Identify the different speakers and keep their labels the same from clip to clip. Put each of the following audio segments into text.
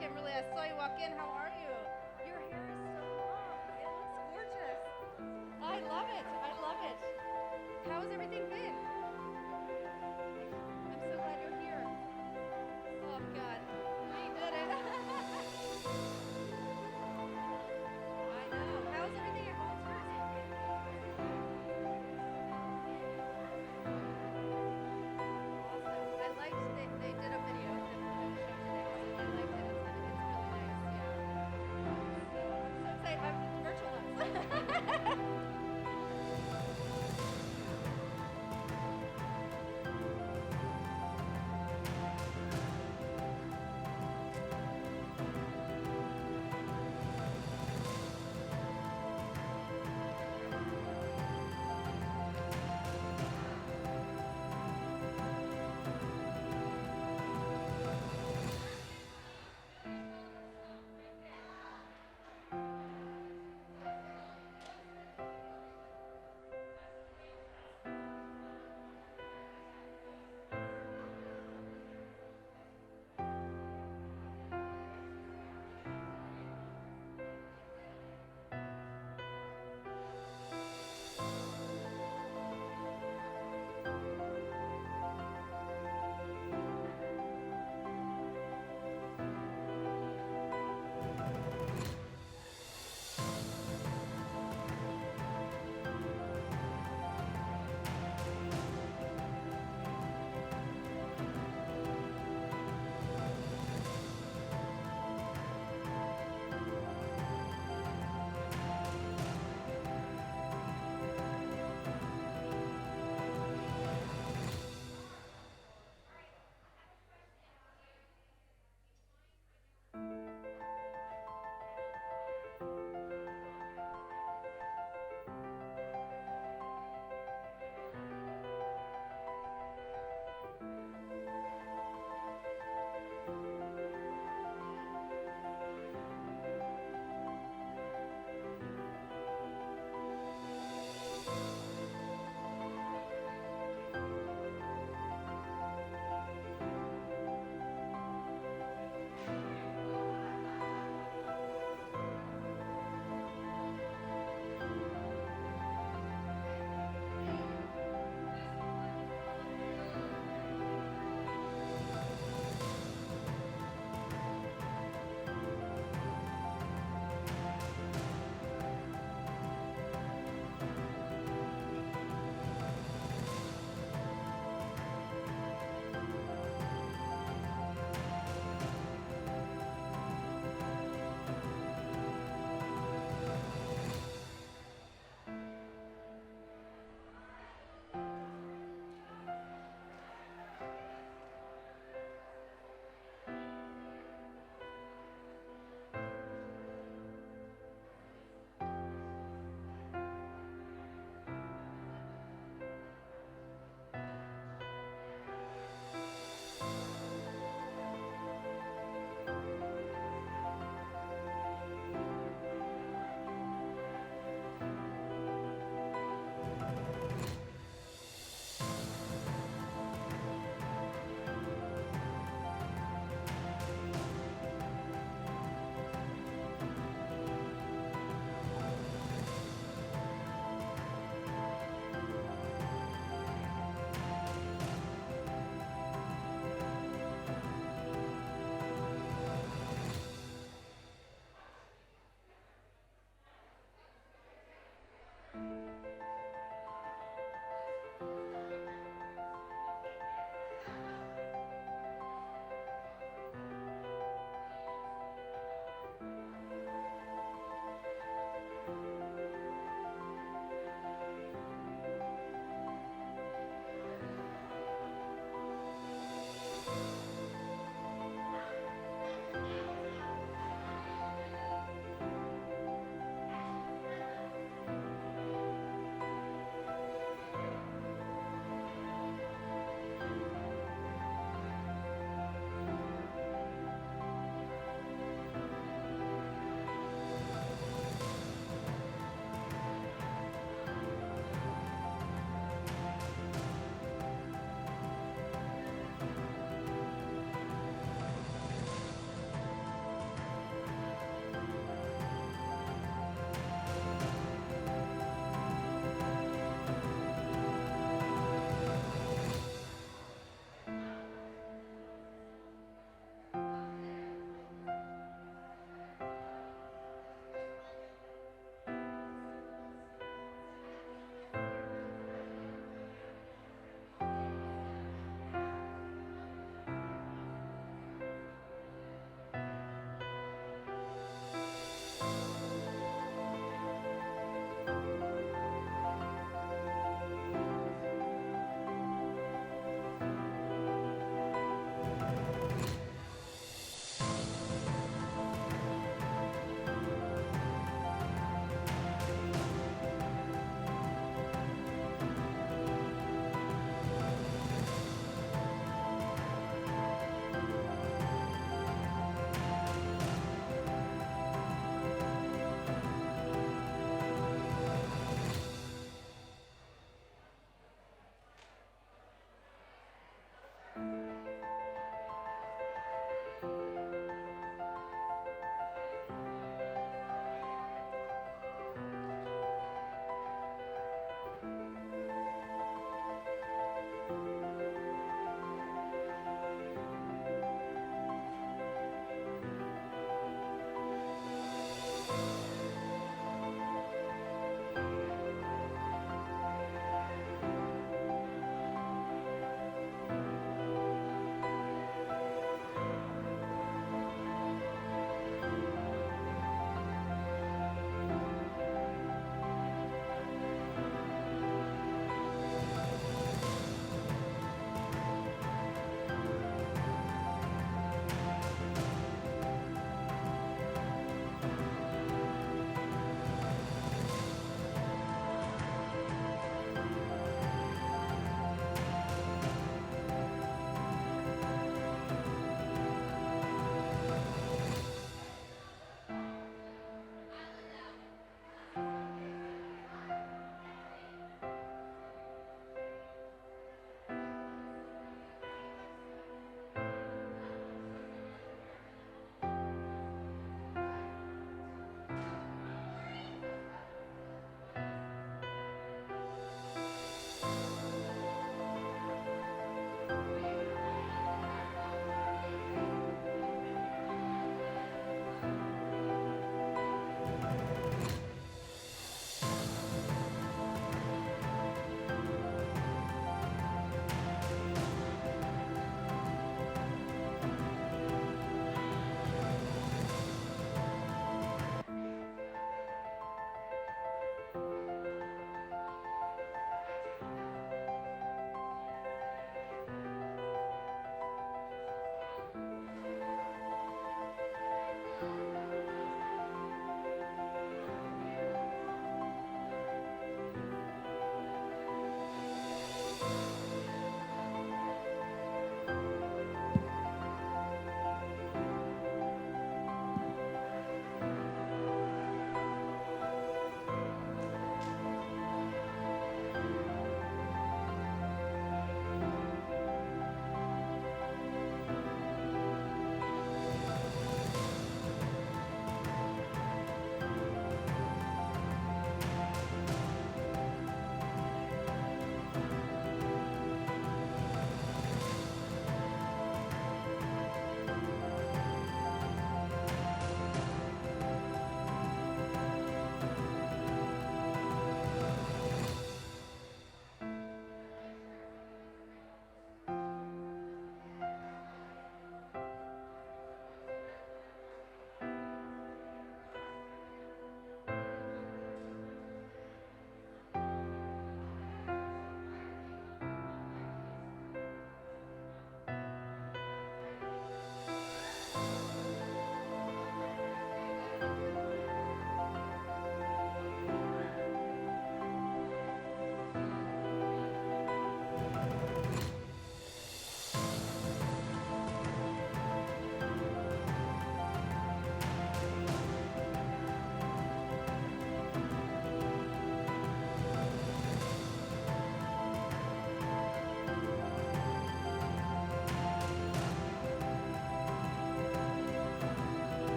Speaker 1: Kimberly, I saw you walk in. How are you? Your hair is so long. It looks gorgeous. I love it. I love it. How has everything been? I'm so glad you're here. Oh, God. We did it. I know. How's everything at Walters? Awesome. I liked they did a video that was shown today, so I liked it. It's really nice. Yeah.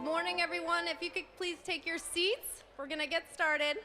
Speaker 1: Good morning, everyone. If you could please take your seats, we're going to get started.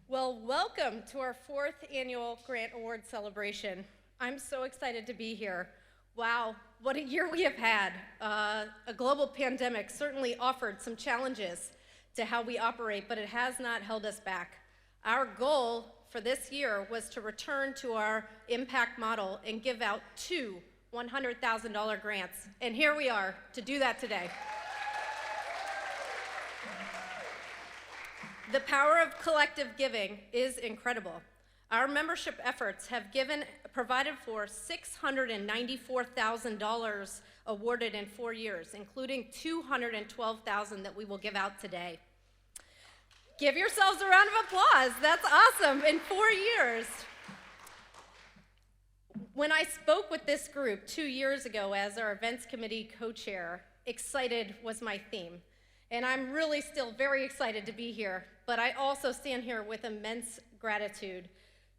Speaker 1: Well, welcome to our 4th annual Grant Award celebration. I'm so excited to be here. Wow, what a year we have had. A global pandemic certainly offered some challenges to how we operate, but it has not held us back. Our goal for this year was to return to our impact model and give out 2 $100,000 grants. And here we are to do that today. The power of collective giving is incredible. Our membership efforts have provided for $694,000 awarded in 4 years, including $212,000 that we will give out today. Give yourselves a round of applause. That's awesome. In 4 years. When I spoke with this group 2 years ago as our events committee co-chair, excited was my theme. And I'm really still very excited to be here, but I also stand here with immense gratitude.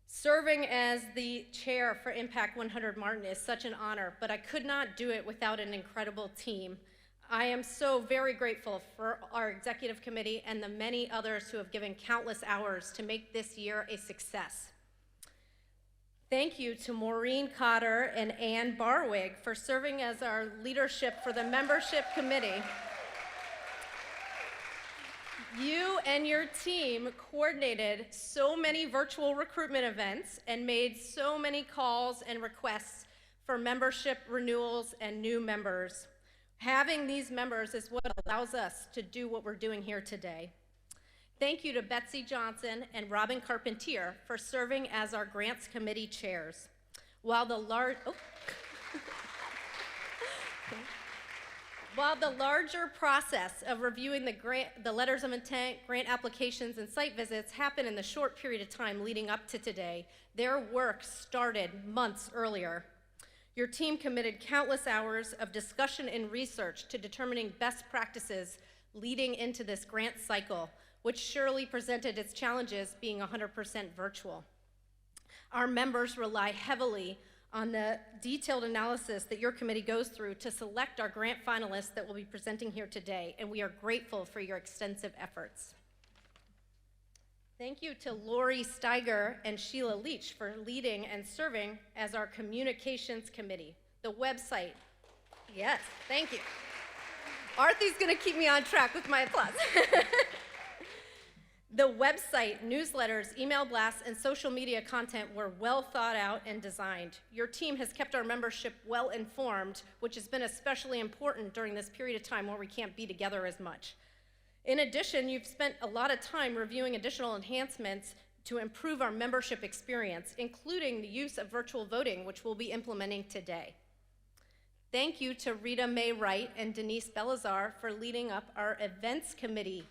Speaker 1: Serving as the chair for Impact100 Martin is such an honor, but I could not do it without an incredible team. I am so very grateful for our executive committee and the many others who have given countless hours to make this year a success. Thank you to Maureen Cotter and Ann Barwig for serving as our leadership for the membership committee. You and your team coordinated so many virtual recruitment events and made so many calls and requests for membership renewals and new members. Having these members is what allows us to do what we're doing here today. Thank you to Betsy Johnson and Robin Carpentier for serving as our grants committee chairs. While the larger process of reviewing the letters of intent, grant applications, and site visits happened in the short period of time leading up to today, their work started months earlier. Your team committed countless hours of discussion and research to determining best practices leading into this grant cycle, which surely presented its challenges being 100% virtual. Our members rely heavily on the detailed analysis that your committee goes through to select our grant finalists that will be presenting here today, and we are grateful for your extensive efforts. Thank you to Lori Steiger and Sheila Leach for leading and serving as our communications committee. The website, yes, thank you. Arthy's gonna keep me on track with my applause. The website, newsletters, email blasts, and social media content were well thought out and designed. Your team has kept our membership well informed, which has been especially important during this period of time where we can't be together as much. In addition, you've spent a lot of time reviewing additional enhancements to improve our membership experience, including the use of virtual voting, which we'll be implementing today. Thank you to Rita Mae Wright and Denise Belazar for leading up our events committee.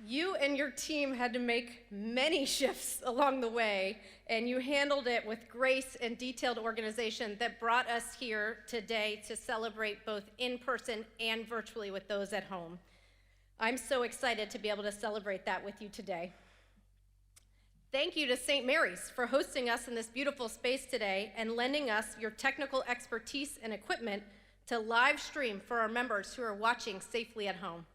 Speaker 1: You and your team had to make many shifts along the way, and you handled it with grace and detailed organization that brought us here today to celebrate both in person and virtually with those at home. I'm so excited to be able to celebrate that with you today. Thank you to St. Mary's for hosting us in this beautiful space today and lending us your technical expertise and equipment to live stream for our members who are watching safely at home.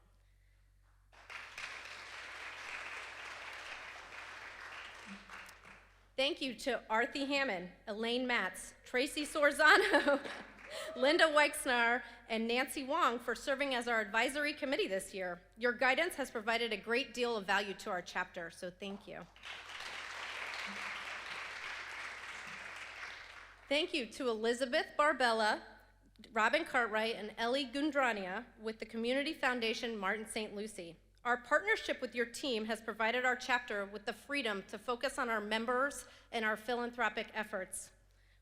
Speaker 1: Thank you to Arthy Hammond, Elaine Matz, Tracy Sorzano, Linda Weixnar, and Nancy Wong for serving as our advisory committee this year. Your guidance has provided a great deal of value to our chapter, so thank you. Thank you to Elizabeth Barbella, Robin Cartwright, and Ellie Gundrania with the Community Foundation Martin St. Lucie. Our partnership with your team has provided our chapter with the freedom to focus on our members and our philanthropic efforts.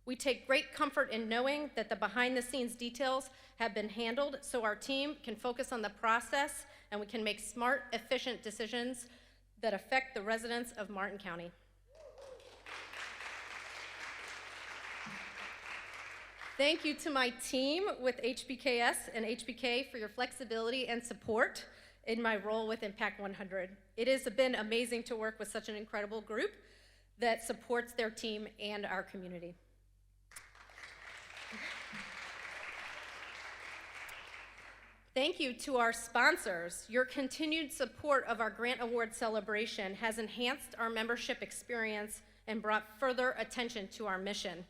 Speaker 1: We take great comfort in knowing that the behind-the-scenes details have been handled so our team can focus on the process and we can make smart, efficient decisions that affect the residents of Martin County. Thank you to my team with HBKS and HBK for your flexibility and support in my role with Impact100. It has been amazing to work with such an incredible group that supports their team and our community. Thank you to our sponsors. Your continued support of our grant award celebration has enhanced our membership experience and brought further attention to our mission.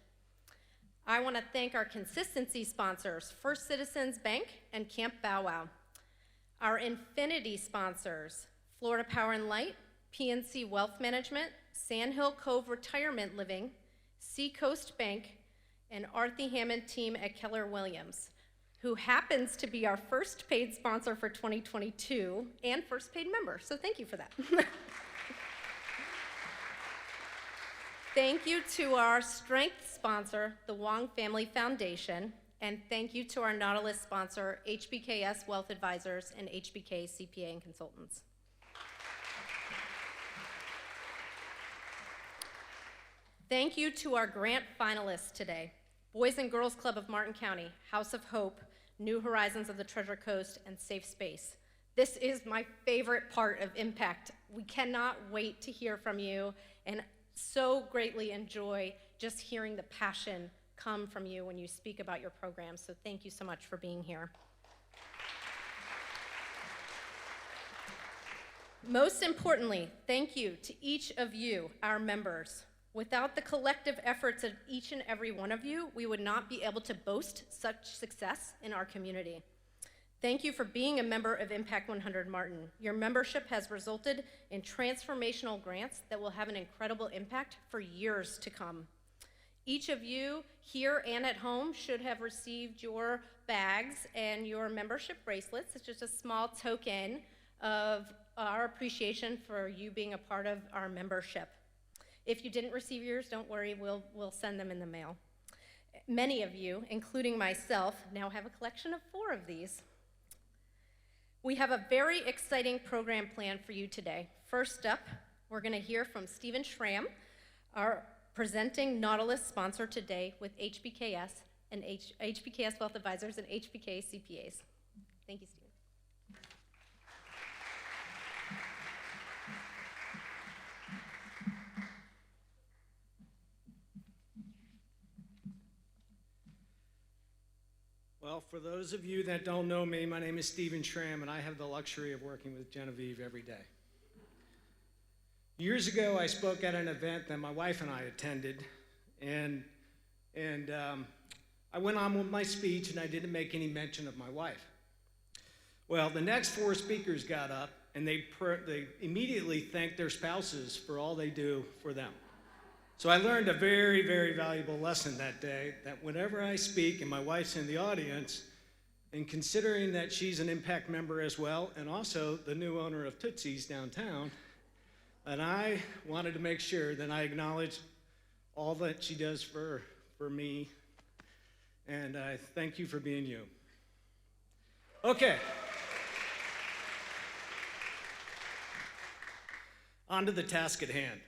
Speaker 1: I want to thank our consistency sponsors, First Citizens Bank and Camp Bow Wow. Our Infinity sponsors, Florida Power and Light, PNC Wealth Management, Sandhill Cove Retirement Living, Seacoast Bank, and Arthie Hammond team at Keller Williams, who happens to be our first paid sponsor for 2022 and first paid member, so thank you for that. Thank you to our strength sponsor, the Wong Family Foundation, and thank you to our Nautilus sponsor, HBKS Wealth Advisors and HBK CPA and Consultants. Thank you to our grant finalists today, Boys and Girls Club of Martin County, House of Hope, New Horizons of the Treasure Coast, and SafeSpace. This is my favorite part of Impact. We cannot wait to hear from you and so greatly enjoy just hearing the passion come from you when you speak about your programs. So thank you so much for being here. Most importantly, thank you to each of you, our members. Without the collective efforts of each and every one of you, we would not be able to boast such success in our community. Thank you for being a member of Impact100 Martin. Your membership has resulted in transformational grants that will have an incredible impact for years to come. Each of you here and at home should have received your bags and your membership bracelets. It's just a small token of our appreciation for you being a part of our membership. If you didn't receive yours, don't worry, we'll send them in the mail. Many of you, including myself, now have a collection of 4 of these. We have a very exciting program planned for you today. First up, we're going to hear from Stephen Schramm, our presenting Nautilus sponsor today with HBKS and HBKS Wealth Advisors and HBK CPAs. Thank you, Stephen.
Speaker 2: Well, for those of you that don't know me, my name is Stephen Schramm, and I have the luxury of working with Genevieve every day. Years ago, I spoke at an event that my wife and I attended, and I went on with my speech, and I didn't make any mention of my wife. Well, the next 4 speakers got up, and they immediately thanked their spouses for all they do for them. So I learned a very, very valuable lesson that day, that whenever I speak and my wife's in the audience, and considering that she's an Impact member as well, and also the new owner of Tootsie's downtown, and I wanted to make sure that I acknowledge all that she does for me, and I thank you for being you. Okay. On to the task at hand.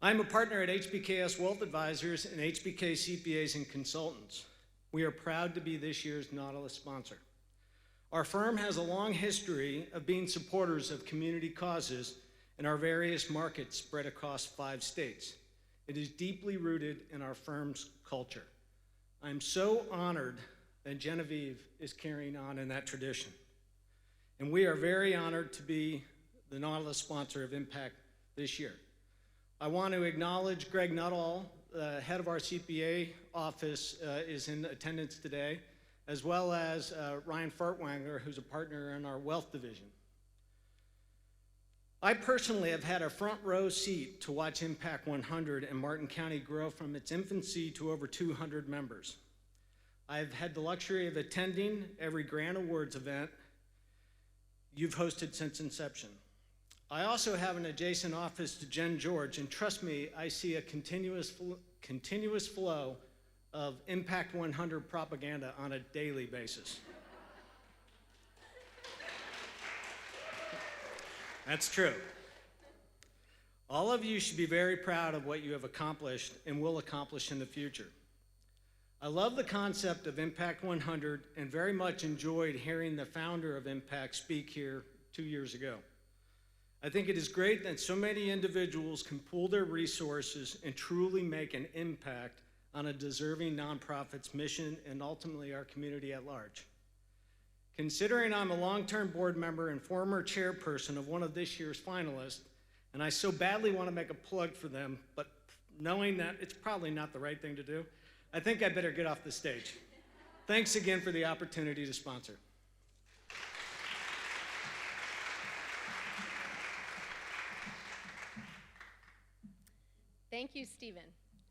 Speaker 2: I'm a partner at HBKS Wealth Advisors and HBK CPAs and Consultants. We are proud to be this year's Nautilus sponsor. Our firm has a long history of being supporters of community causes in our various markets spread across 5 states. It is deeply rooted in our firm's culture. I'm so honored that Genevieve is carrying on in that tradition. And we are very honored to be the Nautilus sponsor of Impact this year. I want to acknowledge Greg Nuttall, the head of our CPA office, is in attendance today, as well as Ryan Fartwanger, who's a partner in our wealth division. I personally have had a front row seat to watch Impact100 and Martin County grow from its infancy to over 200 members. I've had the luxury of attending every grant awards event you've hosted since inception. I also have an adjacent office to Jen George, and trust me, I see a continuous flow of Impact100 propaganda on a daily basis. That's true. All of you should be very proud of what you have accomplished and will accomplish in the future. I love the concept of Impact 100 and very much enjoyed hearing the founder of Impact speak here 2 years ago. I think it is great that so many individuals can pool their resources and truly make an impact on a deserving nonprofit's mission and ultimately our community at large. Considering I'm a long-term board member and former chairperson of one of this year's finalists, and I so badly want to make a plug for them, but knowing that it's probably not the right thing to do, I think I better get off the stage. Thanks again for the opportunity to sponsor.
Speaker 1: Thank you, Stephen.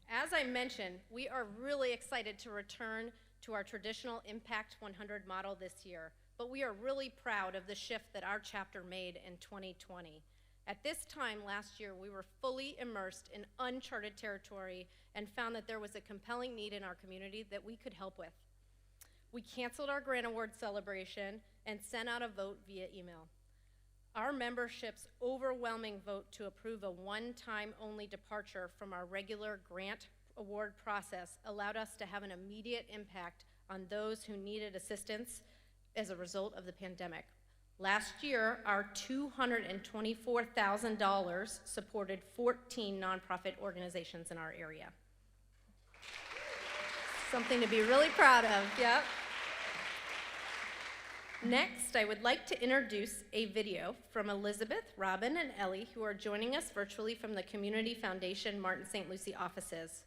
Speaker 1: As I mentioned, we are really excited to return to our traditional Impact 100 model this year, but we are really proud of the shift that our chapter made in 2020. At this time last year, we were fully immersed in uncharted territory and found that there was a compelling need in our community that we could help with. We canceled our grant award celebration and sent out a vote via email. Our membership's overwhelming vote to approve a one-time only departure from our regular grant award process allowed us to have an immediate impact on those who needed assistance as a result of the pandemic. Last year, our $224,000 supported 14 nonprofit organizations in our area. Something to be really proud of, yep. Next, I would like to introduce a video from Elizabeth, Robin, and Ellie, who are joining us virtually from the Community Foundation Martin St. Lucie offices.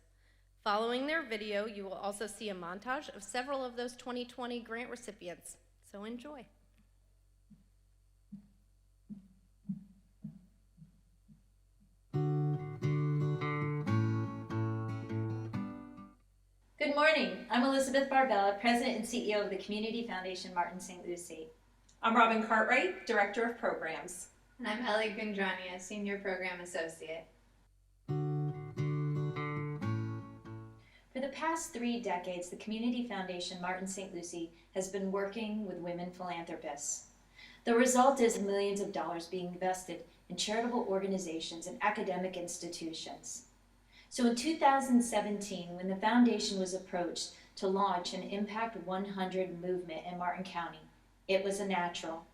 Speaker 1: Following their video, you will also see a montage of several of those 2020 grant recipients, so enjoy.
Speaker 3: Good morning. I'm Elizabeth Barbella, President and CEO of the Community Foundation Martin St. Lucie.
Speaker 4: I'm Robin Cartwright, Director of Programs.
Speaker 5: And I'm Ellie Gundrania, Senior Program Associate.
Speaker 3: For the past 3 decades, the Community Foundation Martin St. Lucie has been working with women philanthropists. The result is millions of dollars being invested in charitable organizations and academic institutions. So in 2017, when the foundation was approached to launch an Impact 100 movement in Martin County, it was a natural.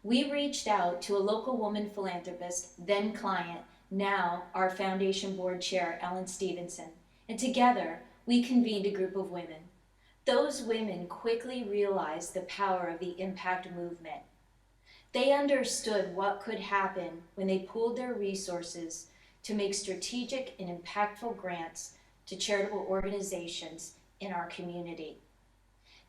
Speaker 3: We reached out to a local woman philanthropist, then client, now our foundation board chair, Ellen Stevenson, and together we convened a group of women. Those women quickly realized the power of the Impact movement. They understood what could happen when they pooled their resources to make strategic and impactful grants to charitable organizations in our community.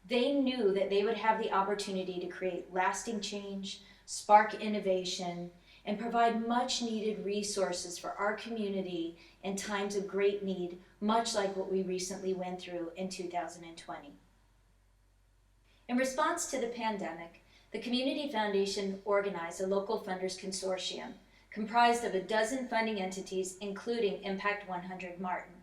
Speaker 3: They knew that they would have the opportunity to create lasting change, spark innovation, and provide much needed resources for our community in times of great need, much like what we recently went through in 2020. In response to the pandemic, the Community Foundation organized a local funders consortium comprised of 12 funding entities, including Impact 100 Martin.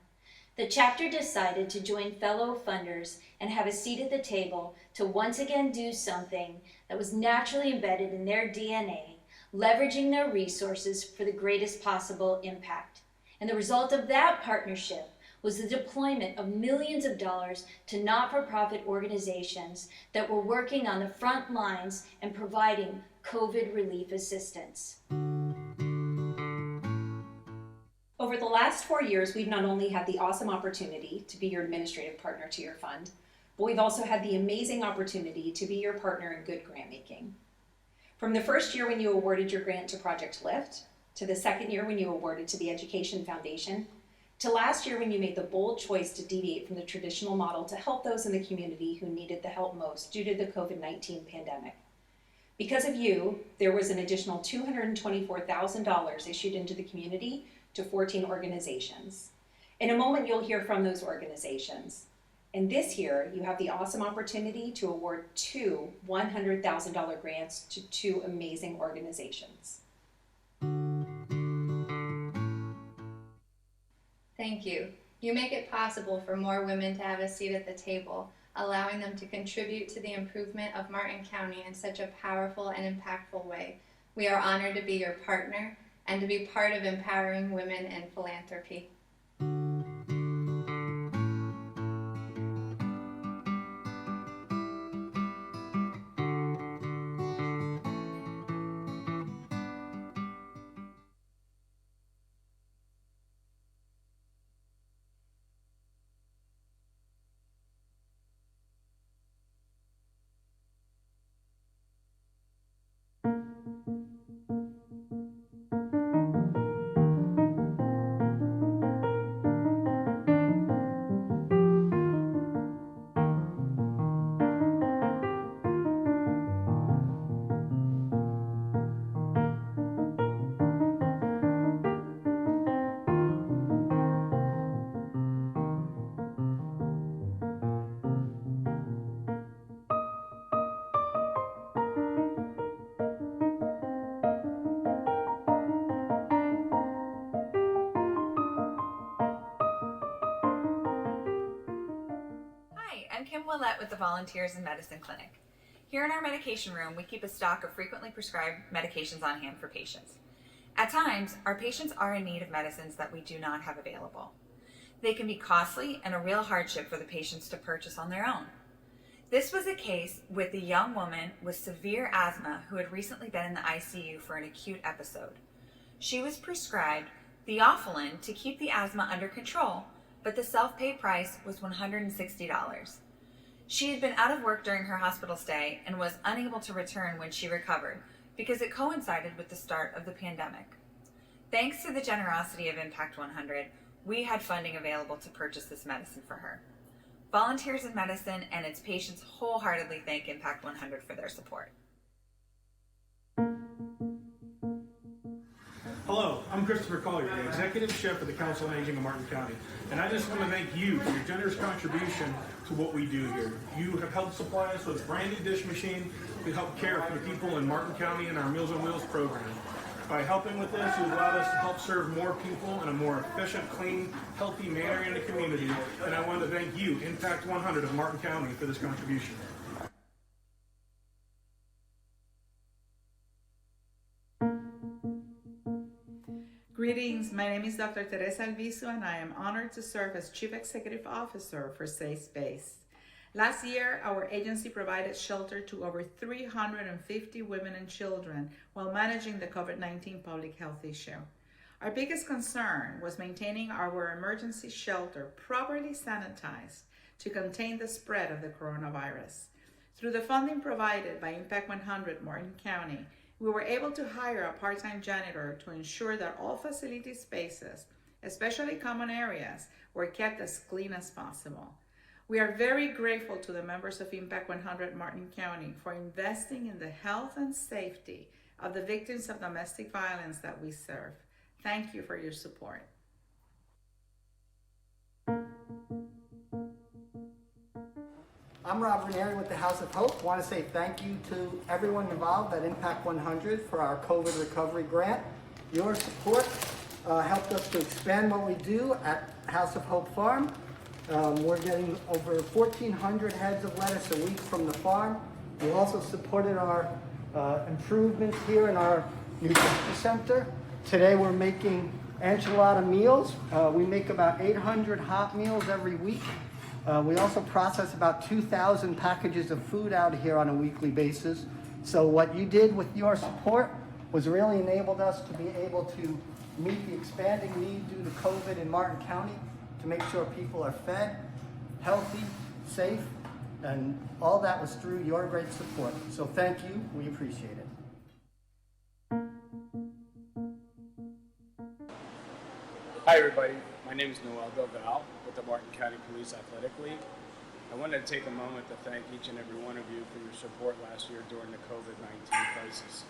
Speaker 3: The chapter decided to join fellow funders and have a seat at the table to once again do something that was naturally embedded in their DNA, leveraging their resources for the greatest possible impact. And the result of that partnership was the deployment of millions of dollars to not-for-profit organizations that were working on the front lines and providing COVID relief assistance.
Speaker 4: Over the last 4 years, we've not only had the awesome opportunity to be your administrative partner to your fund, but we've also had the amazing opportunity to be your partner in good grant making. From the first year when you awarded your grant to Project Lift, to the second year when you awarded to the Education Foundation, to last year when you made the bold choice to deviate from the traditional model to help those in the community who needed the help most due to the COVID-19 pandemic. Because of you, there was an additional $224,000 issued into the community to 14 organizations. In a moment, you'll hear from those organizations. And this year, you have the awesome opportunity to award 2 $100,000 grants to 2 amazing organizations.
Speaker 5: Thank you. You make it possible for more women to have a seat at the table, allowing them to contribute to the improvement of Martin County in such a powerful and impactful way. We are honored to be your partner, and to be part of empowering women in philanthropy.
Speaker 6: Hi, I'm Kim Willett with the Volunteers in Medicine Clinic. Here in our medication room, we keep a stock of frequently prescribed medications on hand for patients. At times, our patients are in need of medicines that we do not have available. They can be costly and a real hardship for the patients to purchase on their own. This was the case with a young woman with severe asthma who had recently been in the ICU for an acute episode. She was prescribed theophylline to keep the asthma under control, but the self-pay price was $160. She had been out of work during her hospital stay and was unable to return when she recovered because it coincided with the start of the pandemic. Thanks to the generosity of Impact100, we had funding available to purchase this medicine for her. Volunteers in Medicine and its patients wholeheartedly thank Impact100 for their support.
Speaker 7: Hello, I'm Christopher Collier, the Executive Chef of the Council on Aging of Martin County, and I just want to thank you for your generous contribution to what we do here. You have helped supply us with a brand new dish machine to help care for the people in Martin County in our Meals on Wheels program. By helping with this, you've allowed us to help serve more people in a more efficient, clean, healthy manner in the community, and I want to thank you, Impact100 of Martin County, for this contribution.
Speaker 8: Greetings, my name is Dr. Teresa Alviso and I am honored to serve as Chief Executive Officer for SafeSpace. Last year, our agency provided shelter to over 350 women and children while managing the COVID-19 public health issue. Our biggest concern was maintaining our emergency shelter properly sanitized to contain the spread of the coronavirus. Through the funding provided by Impact100 Martin County, we were able to hire a part-time janitor to ensure that all facility spaces, especially common areas, were kept as clean as possible. We are very grateful to the members of Impact100 Martin County for investing in the health and safety of the victims of domestic violence that we serve. Thank you for your support.
Speaker 9: I'm Rob Ranieri with the House of Hope. I want to say thank you to everyone involved at Impact100 for our COVID recovery grant. Your support helped us to expand what we do at House of Hope Farm. We're getting over 1,400 heads of lettuce a week from the farm. We also supported our improvements here in our nutrition center. Today we're making enchilada meals. We make about 800 hot meals every week. We also process about 2,000 packages of food out here on a weekly basis. So what you did with your support was really enabled us to be able to meet the expanding need due to COVID in Martin County to make sure people are fed, healthy, safe, and all that was through your great support. So thank you, we appreciate it.
Speaker 10: Hi everybody, my name is Noel Del Val with the Martin County Police Athletic League. I wanted to take a moment to thank each and every one of you for your support last year during the COVID-19 crisis.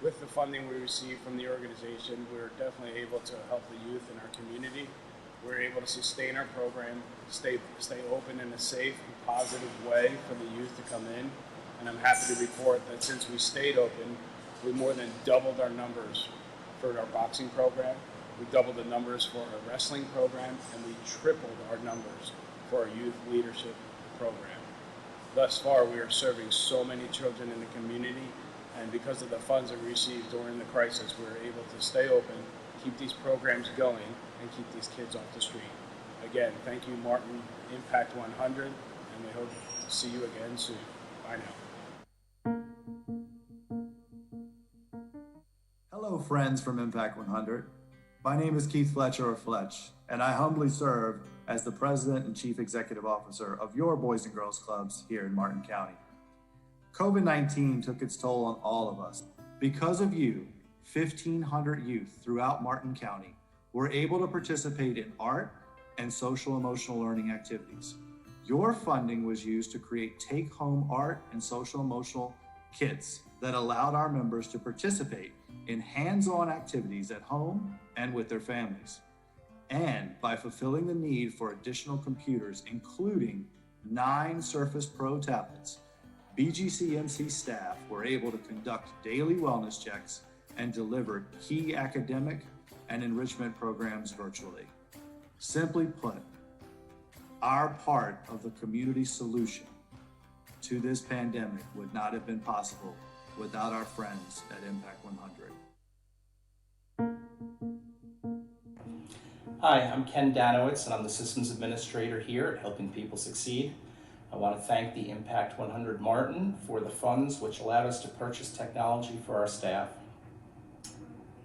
Speaker 10: With the funding we received from the organization, we were definitely able to help the youth in our community. We were able to sustain our program, stay open in a safe and positive way for the youth to come in. And I'm happy to report that since we stayed open, we more than doubled our numbers for our boxing program. We doubled the numbers for our wrestling program, and we tripled our numbers for our youth leadership program. Thus far, we are serving so many children in the community, And because of the funds that we received during the crisis, we were able to stay open, keep these programs going, and keep these kids off the street. Again, thank you, Martin, Impact 100, and we hope to see you again soon. Bye now.
Speaker 11: Hello, friends from Impact 100. My name is Keith Fletcher of Fletch, and I humbly serve as the President and Chief Executive Officer of your Boys and Girls Clubs here in Martin County. COVID-19 took its toll on all of us. Because of you, 1,500 youth throughout Martin County were able to participate in art and social emotional learning activities. Your funding was used to create take-home art and social emotional kits that allowed our members to participate in hands-on activities at home and with their families. And by fulfilling the need for additional computers, including 9 Surface Pro tablets, BGCMC staff were able to conduct daily wellness checks and deliver key academic and enrichment programs virtually. Simply put, our part of the community solution to this pandemic would not have been possible without our friends at Impact 100.
Speaker 12: Hi, I'm Ken Danowitz, and I'm the Systems Administrator here at Helping People Succeed. I want to thank the Impact 100 Martin for the funds which allowed us to purchase technology for our staff.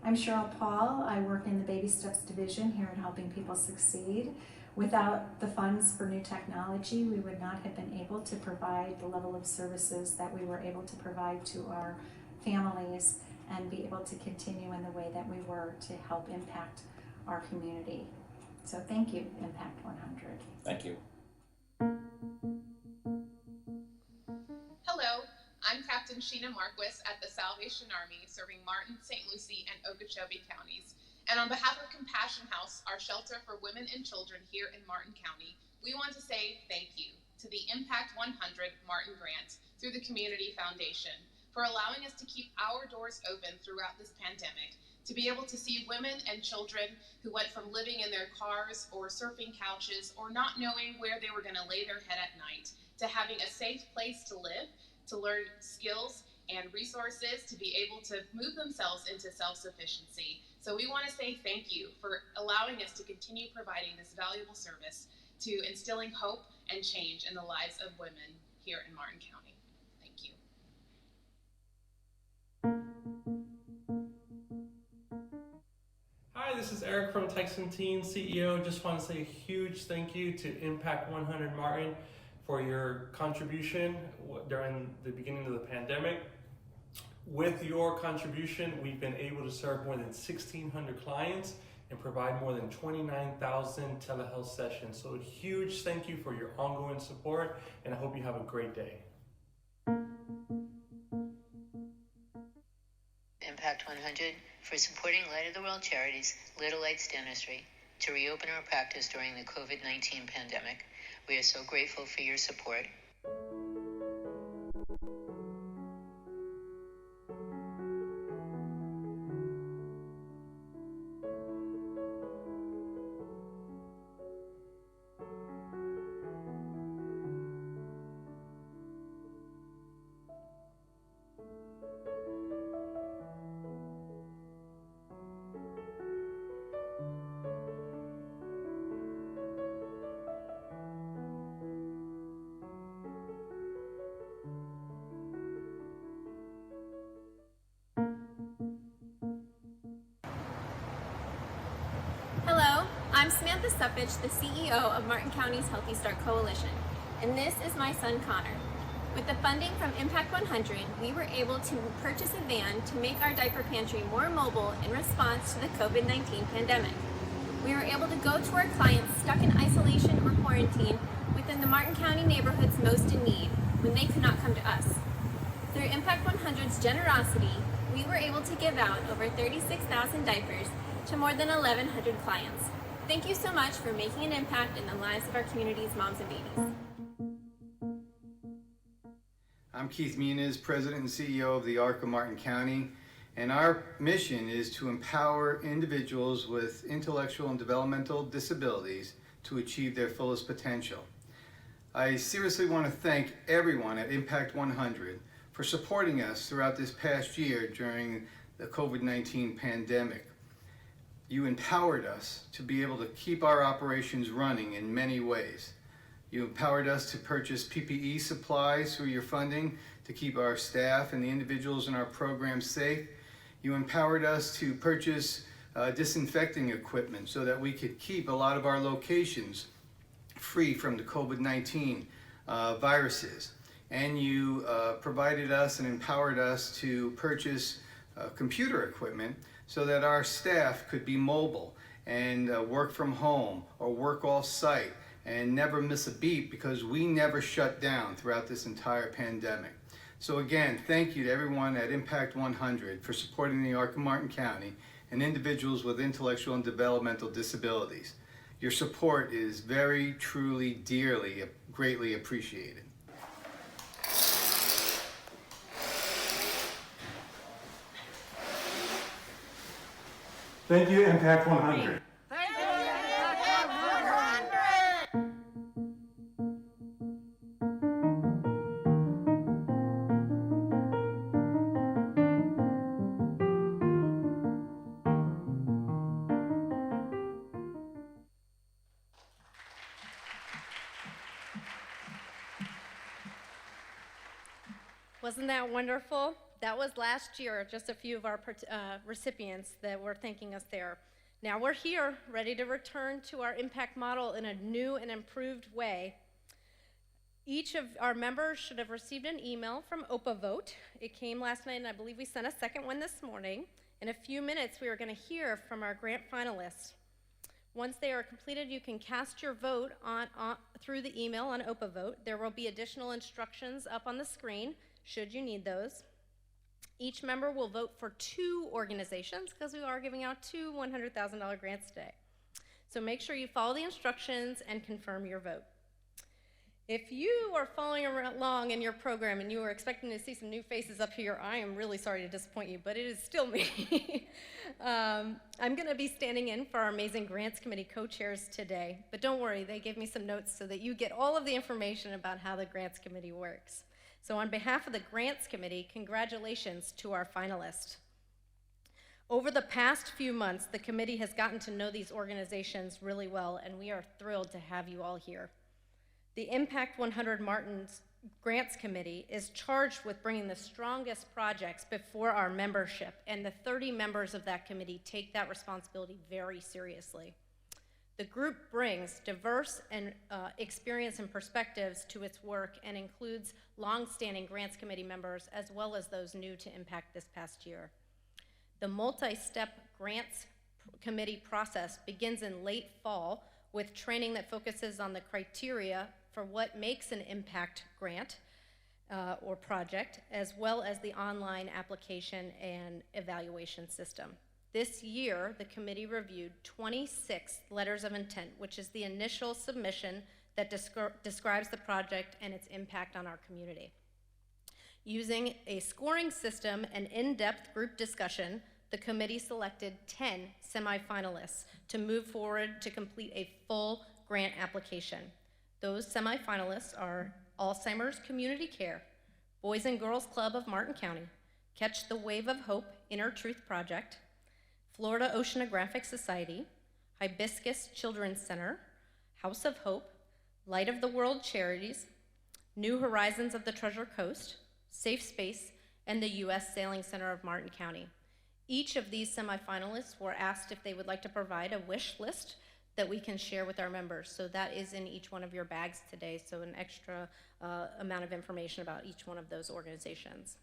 Speaker 13: I'm Cheryl Paul. I work in the Baby Steps division here at Helping People Succeed. Without the funds for new technology, we would not have been able to provide the level of services that we were able to provide to our families and be able to continue in the way that we were to help impact our community. So thank you, Impact 100.
Speaker 12: Thank you.
Speaker 14: Hello, I'm Captain Sheena Marquis at the Salvation Army, serving Martin, St. Lucie, and Okeechobee counties. And on behalf of Compassion House, our shelter for women and children here in Martin County, we want to say thank you to the Impact 100 Martin Grant through the Community Foundation for allowing us to keep our doors open throughout this pandemic, to be able to see women and children who went from living in their cars or surfing couches or not knowing where they were going to lay their head at night, to having a safe place to live, to learn skills and resources to be able to move themselves into self-sufficiency. So we want to say thank you for allowing us to continue providing this valuable service to instilling hope and change in the lives of women here in Martin County. Thank you.
Speaker 15: Hi, this is Eric from Texan Teen CEO. Just want to say a huge thank you to Impact 100 Martin for your contribution during the beginning of the pandemic. With your contribution, we've been able to serve more than 1,600 clients and provide more than 29,000 telehealth sessions. So a huge thank you for your ongoing support, and I hope you have a great day.
Speaker 16: Impact 100 for supporting Light of the World Charities Little Lights Dentistry to reopen our practice during the COVID-19 pandemic. We are so grateful for your support.
Speaker 1: Hello, I'm Samantha Suppich, the CEO of Martin County's Healthy Start Coalition, and this is my son Connor. With the funding from Impact 100, we were able to purchase a van to make our diaper pantry more mobile in response to the COVID-19 pandemic. We were able to go to our clients stuck in isolation or quarantine within the Martin County neighborhoods most in need when they could not come to us. Through Impact 100's generosity, we were able to give out over 36,000 diapers to more than 1,100 clients. Thank you so much for making an impact in the lives of our community's moms and babies.
Speaker 17: I'm Keith Muniz, President and CEO of the ARC of Martin County, and our mission is to empower individuals with intellectual and developmental disabilities to achieve their fullest potential. I seriously want to thank everyone at Impact 100 for supporting us throughout this past year during the COVID-19 pandemic. You empowered us to be able to keep our operations running in many ways. You empowered us to purchase PPE supplies through your funding to keep our staff and the individuals in our program safe. You empowered us to purchase disinfecting equipment so that we could keep a lot of our locations free from the COVID-19 viruses. And you provided us and empowered us to purchase computer equipment so that our staff could be mobile and work from home or work off-site and never miss a beat, because we never shut down throughout this entire pandemic. So again, thank you to everyone at Impact100 for supporting the Arc of Martin County and individuals with intellectual and developmental disabilities. Your support is very, truly, dearly, greatly appreciated.
Speaker 7: Thank you, Impact100.
Speaker 1: Wasn't that wonderful? That was last year, just a few of our recipients that were thanking us there. Now we're here, ready to return to our impact model in a new and improved way. Each of our members should have received an email from OPA Vote. It came last night, and I believe we sent a second one this morning. In a few minutes, we are going to hear from our grant finalists. Once they are completed, you can cast your vote through the email on OPA Vote. There will be additional instructions up on the screen, should you need those. Each member will vote for 2 organizations, because we are giving out 2 $100,000 grants today. So make sure you follow the instructions and confirm your vote. If you are following along in your program and you are expecting to see some new faces up here, I am really sorry to disappoint you, but it is still me. I'm going to be standing in for our amazing Grants Committee co-chairs today, but don't worry, they gave me some notes so that you get all of the information about how the Grants Committee works. So on behalf of the Grants Committee, congratulations to our finalists. Over the past few months, the committee has gotten to know these organizations really well, and we are thrilled to have you all here. The Impact100 Martin's Grants Committee is charged with bringing the strongest projects before our membership, and the 30 members of that committee take that responsibility very seriously. The group brings diverse and experience and perspectives to its work and includes long-standing Grants Committee members as well as those new to Impact this past year. The multi-step Grants Committee process begins in late fall with training that focuses on the criteria for what makes an impact grant or project, as well as the online application and evaluation system. This year, the committee reviewed 26 letters of intent, which is the initial submission that describes the project and its impact on our community. Using a scoring system and in-depth group discussion, the committee selected 10 semifinalists to move forward to complete a full grant application. Those semifinalists are Alzheimer's Community Care, Boys and Girls Club of Martin County, Catch the Wave of Hope Inner Truth Project, Florida Oceanographic Society, Hibiscus Children's Center, House of Hope, Light of the World Charities, New Horizons of the Treasure Coast, SafeSpace, and the U.S. Sailing Center of Martin County. Each of these semifinalists were asked if they would like to provide a wish list that we can share with our members. So that is in each one of your bags today, so an extra amount of information about each one of those organizations.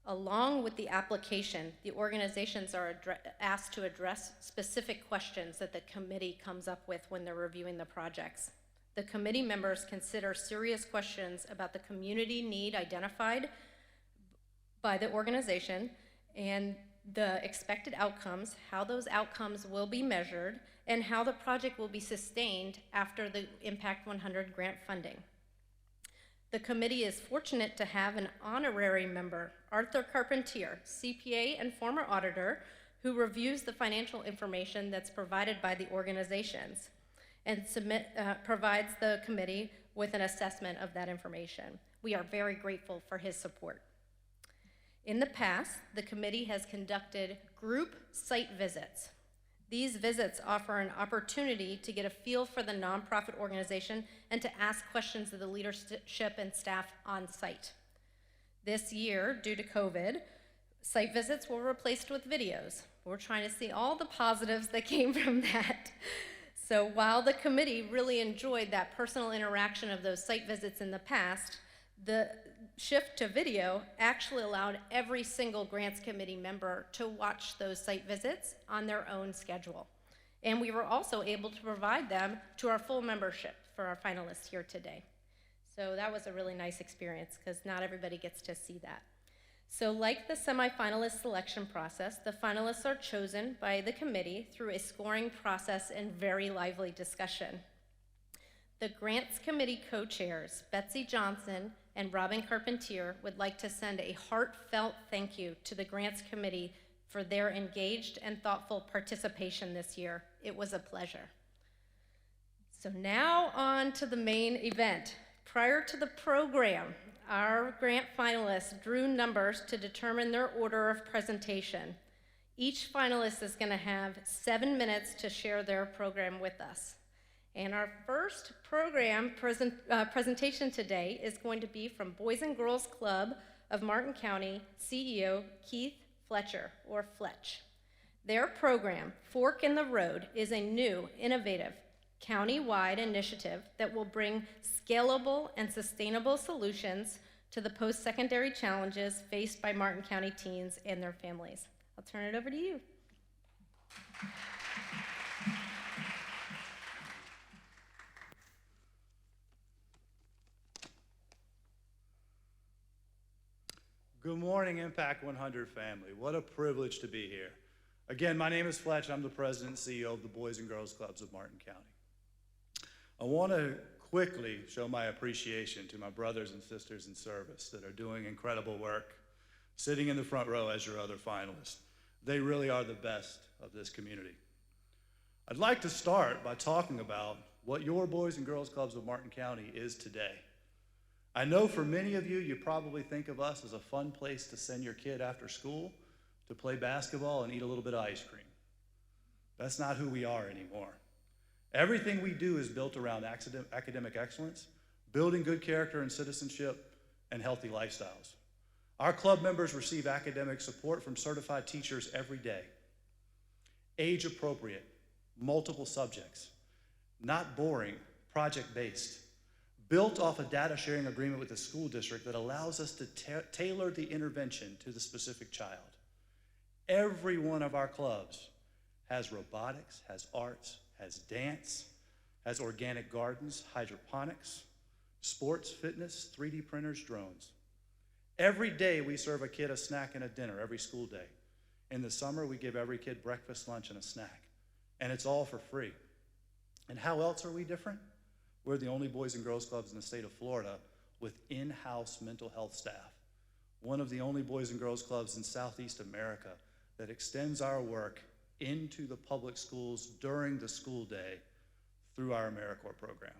Speaker 1: Along with the application, the organizations are asked to address specific questions that the committee comes up with when they're reviewing the projects. The committee members consider serious questions about the community need identified by the organization and the expected outcomes, how those outcomes will be measured, and how the project will be sustained after the Impact100 grant funding. The committee is fortunate to have an honorary member, Arthur Carpentier, CPA and former auditor, who reviews the financial information that's provided by the organizations and provides the committee with an assessment of that information. We are very grateful for his support. In the past, the committee has conducted group site visits. These visits offer an opportunity to get a feel for the nonprofit organization and to ask questions of the leadership and staff on site. This year, due to COVID, site visits were replaced with videos. We're trying to see all the positives that came from that. So while the committee really enjoyed that personal interaction of those site visits in the past, the shift to video actually allowed every single grants committee member to watch those site visits on their own schedule. And we were also able to provide them to our full membership for our finalists here today. So that was a really nice experience because not everybody gets to see that. So like the semifinalist selection process, the finalists are chosen by the committee through a scoring process and very lively discussion. The Grants Committee co-chairs, Betsy Johnson and Robin Carpentier, would like to send a heartfelt thank you to the Grants Committee for their engaged and thoughtful participation this year. It was a pleasure. So now on to the main event. Prior to the program, our grant finalists drew numbers to determine their order of presentation. Each finalist is going to have 7 minutes to share their program with us. And our first program presentation today is going to be from Boys and Girls Club of Martin County CEO Keith Fletcher, or Fletch. Their program, Fork in the Road, is a new, innovative, county-wide initiative that will bring scalable and sustainable solutions to the post-secondary challenges faced by Martin County teens and their families. I'll turn it over to you.
Speaker 11: Good morning, Impact 100 family. What a privilege to be here. Again, my name is Fletch. I'm the president and CEO of the Boys and Girls Clubs of Martin County. I want to quickly show my appreciation to my brothers and sisters in service that are doing incredible work, sitting in the front row as your other finalists. They really are the best of this community. I'd like to start by talking about what your Boys and Girls Clubs of Martin County is today. I know for many of you, you probably think of us as a fun place to send your kid after school to play basketball and eat a little bit of ice cream. That's not who we are anymore. Everything we do is built around academic excellence, building good character and citizenship, and healthy lifestyles. Our club members receive academic support from certified teachers every day. Age appropriate, multiple subjects, not boring, project-based, built off a data sharing agreement with the school district that allows us to tailor the intervention to the specific child. Every one of our clubs has robotics, has arts, has dance, has organic gardens, hydroponics, sports, fitness, 3D printers, drones. Every day we serve a kid a snack and a dinner every school day. In the summer, we give every kid breakfast, lunch, and a snack. And it's all for free. And how else are we different? We're the only Boys and Girls Clubs in the state of Florida with in-house mental health staff. One of the only Boys and Girls Clubs in Southeast America that extends our work into the public schools during the school day through our AmeriCorps program.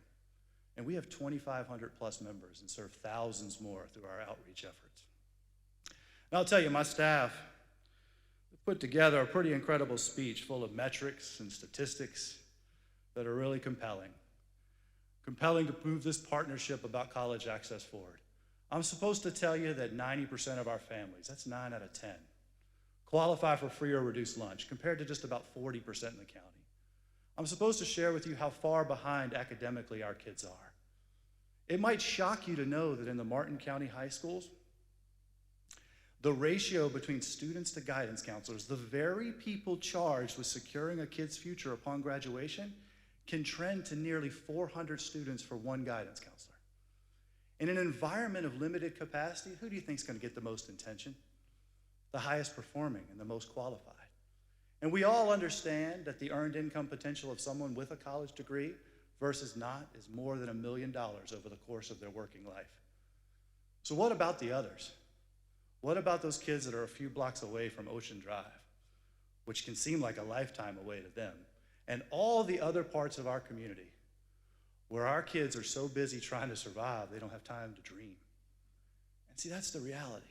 Speaker 11: And we have 2,500 plus members and serve thousands more through our outreach efforts. And I'll tell you, my staff put together a pretty incredible speech full of metrics and statistics that are really compelling. Compelling to move this partnership about college access forward. I'm supposed to tell you that 90% of our families, that's 9 out of 10, qualify for free or reduced lunch, compared to just about 40% in the county. I'm supposed to share with you how far behind academically our kids are. It might shock you to know that in the Martin County high schools, the ratio between students to guidance counselors, the very people charged with securing a kid's future upon graduation, can trend to nearly 400 students for one guidance counselor. In an environment of limited capacity, who do you think is going to get the most attention? The highest performing and the most qualified. And we all understand that the earned income potential of someone with a college degree versus not is more than $1 million over the course of their working life. So what about the others? What about those kids that are a few blocks away from Ocean Drive, which can seem like a lifetime away to them? And all the other parts of our community where our kids are so busy trying to survive, they don't have time to dream. And see, that's the reality.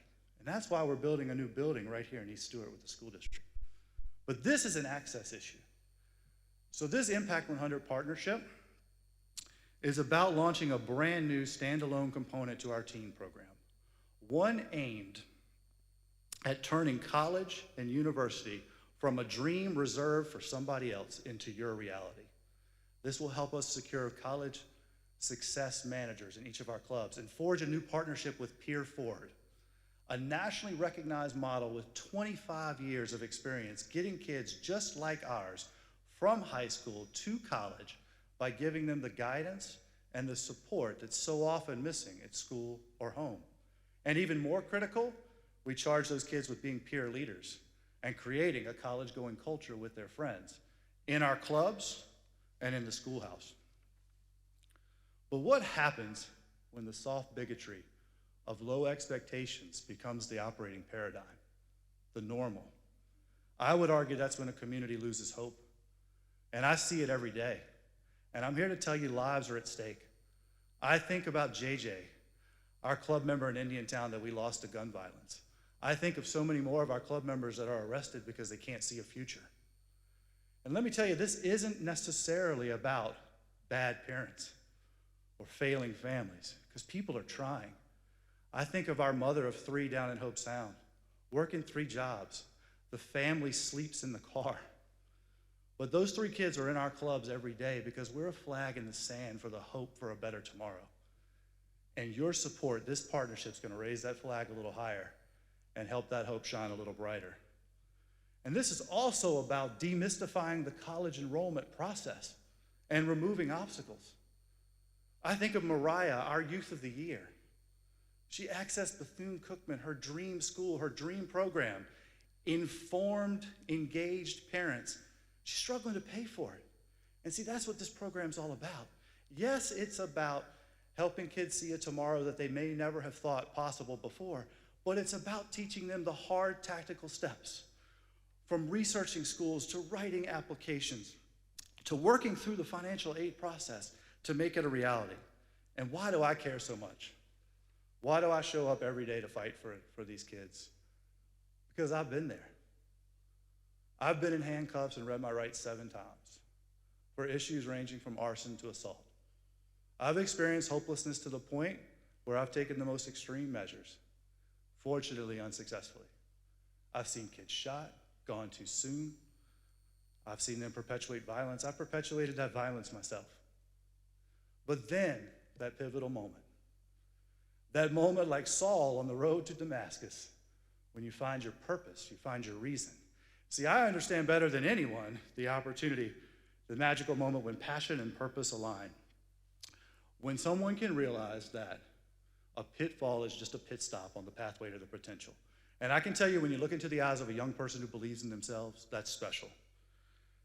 Speaker 18: And that's why we're building a new building right here in East Stewart with the school district. But this is an access issue. So this Impact 100 partnership is about launching a brand new standalone component to our teen program, one aimed at turning college and university from a dream reserved for somebody else into your reality. This will help us secure college success managers in each of our clubs and forge a new partnership with Peer Forward, a nationally recognized model with 25 years of experience getting kids just like ours from high school to college by giving them the guidance and the support that's so often missing at school or home. And even more critical, we charge those kids with being peer leaders and creating a college-going culture with their friends in our clubs and in the schoolhouse. But what happens when the soft bigotry of low expectations becomes the operating paradigm, the normal? I would argue that's when a community loses hope. And I see it every day. And I'm here to tell you lives are at stake. I think about JJ, our club member in Indiantown that we lost to gun violence. I think of so many more of our club members that are arrested because they can't see a future. And let me tell you, this isn't necessarily about bad parents or failing families, because people are trying. I think of our mother of 3 down in Hope Sound, working 3 jobs. The family sleeps in the car. But those 3 kids are in our clubs every day because we're a flag in the sand for the hope for a better tomorrow. And your support, this partnership's gonna raise that flag a little higher and help that hope shine a little brighter. And this is also about demystifying the college enrollment process and removing obstacles. I think of Mariah, our Youth of the Year. She accessed Bethune-Cookman, her dream school, her dream program, informed, engaged parents. She's struggling to pay for it. And see, that's what this program's all about. Yes, it's about helping kids see a tomorrow that they may never have thought possible before, but it's about teaching them the hard tactical steps, from researching schools to writing applications, to working through the financial aid process to make it a reality. And why do I care so much? Why do I show up every day to fight for these kids? Because I've been there. I've been in handcuffs and read my rights 7 times for issues ranging from arson to assault. I've experienced hopelessness to the point where I've taken the most extreme measures, fortunately unsuccessfully. I've seen kids shot, gone too soon. I've seen them perpetuate violence. I've perpetuated that violence myself. But then, that pivotal moment, that moment like Saul on the road to Damascus, when you find your purpose, you find your reason. See, I understand better than anyone the opportunity, the magical moment when passion and purpose align. When someone can realize that a pitfall is just a pit stop on the pathway to their potential. And I can tell you, when you look into the eyes of a young person who believes in themselves, that's special.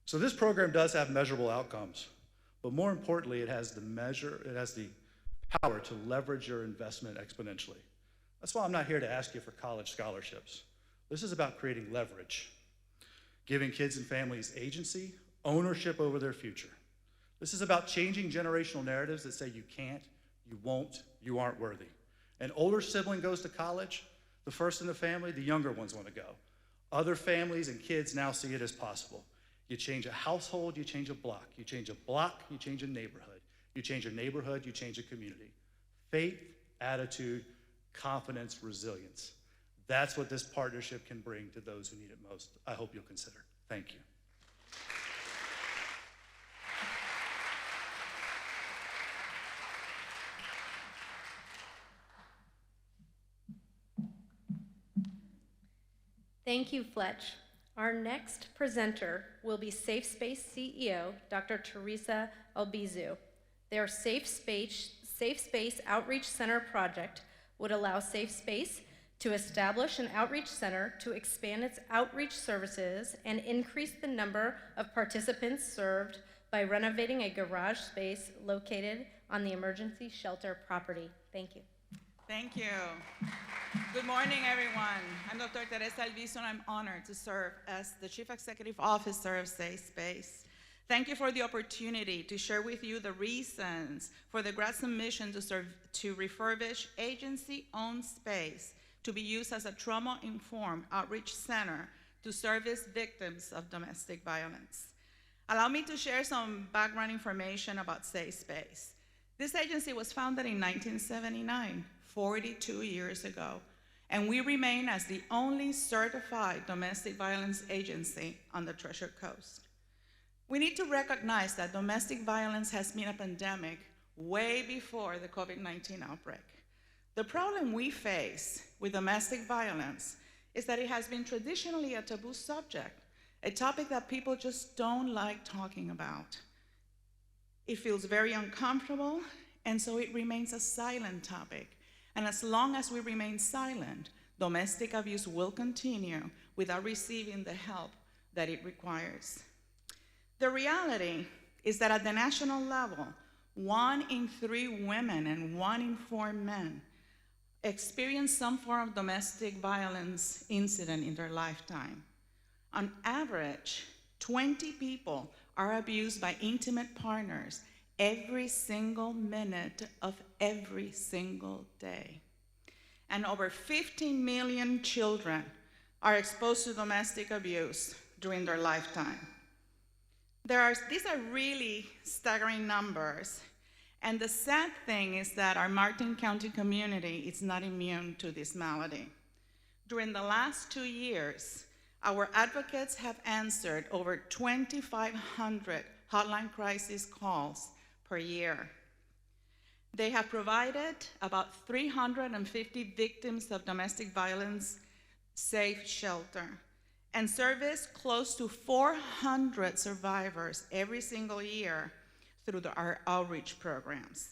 Speaker 18: So this program does have measurable outcomes, but more importantly, it has the power to leverage your investment exponentially. That's why I'm not here to ask you for college scholarships. This is about creating leverage, giving kids and families agency, ownership over their future. This is about changing generational narratives that say you can't, you won't, you aren't worthy. An older sibling goes to college, the first in the family, the younger ones want to go. Other families and kids now see it as possible. You change a household, you change a block. You change a block, you change a neighborhood. You change a neighborhood, you change a community. Faith, attitude, confidence, resilience. That's what this partnership can bring to those who need it most. I hope you'll consider. Thank you.
Speaker 1: Thank you, Fletch. Our next presenter will be SafeSpace CEO, Dr. Teresa Albizu. Their SafeSpace Outreach Center project would allow SafeSpace to establish an outreach center to expand its outreach services and increase the number of participants served by renovating a garage space located on the emergency shelter property. Thank you.
Speaker 8: Thank you. Good morning, everyone. I'm Dr. Teresa Albizu, and I'm honored to serve as the Chief Executive Officer of SafeSpace. Thank you for the opportunity to share with you the reasons for the grant submission to refurbish agency-owned space to be used as a trauma-informed outreach center to service victims of domestic violence. Allow me to share some background information about SafeSpace. This agency was founded in 1979, 42 years ago, and we remain as the only certified domestic violence agency on the Treasure Coast. We need to recognize that domestic violence has been a pandemic way before the COVID-19 outbreak. The problem we face with domestic violence is that it has been traditionally a taboo subject, a topic that people just don't like talking about. It feels very uncomfortable, and so it remains a silent topic. And as long as we remain silent, domestic abuse will continue without receiving the help that it requires. The reality is that at the national level, 1 in 3 women and 1 in 4 men experience some form of domestic violence incident in their lifetime. On average, 20 people are abused by intimate partners every single minute of every single day. And over 15 million children are exposed to domestic abuse during their lifetime. These are really staggering numbers. And the sad thing is that our Martin County community is not immune to this malady. During the last 2 years, our advocates have answered over 2,500 hotline crisis calls per year. They have provided about 350 victims of domestic violence safe shelter and serviced close to 400 survivors every single year through our outreach programs.